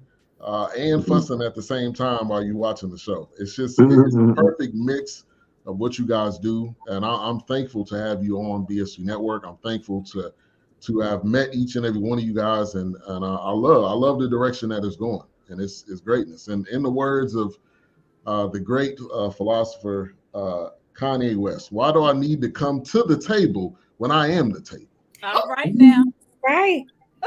and fussing at the same time while you're watching the show. It's just it's a perfect mix of what you guys do, and I'm thankful to have you on BSU Network. I'm thankful to have met each and every one of you guys, and I love the direction that it's going, and it's greatness. And in the words of the great philosopher Kanye West, why do I need to come to the table when I am the table? All right now, right.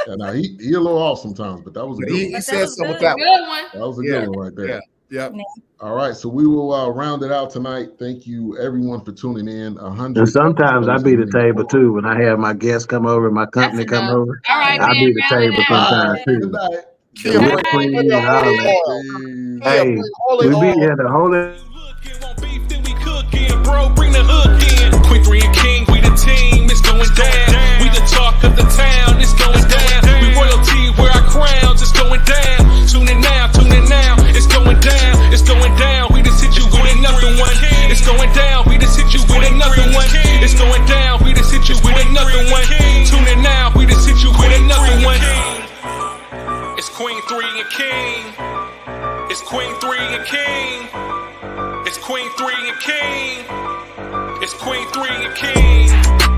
And he a little off sometimes, but that was a good one. He said something with that one. That was a good one right there. Yeah. All right, so we will round it out tonight. Thank you, everyone, for tuning in. 100. And sometimes I be the table too when I have my guests come over, my company come over. All right, I be the table sometimes too. Good night. The queen and all that. Hey, we be here the whole. Bro, bring the hook in. Queen 3 and King, we the team. It's going down. We the talk of the town. It's going down. We royalty, wear our crowns. It's going down. Tune in now. It's going down. It's going down. We just hit you with another one. It's going down. We just hit you with another one. It's going down. We just hit you with another one. Tune in now. We just hit you with another one. It's Queen 3 and King. It's Queen 3 and King. It's Queen 3 and King. It's Queen 3 and King.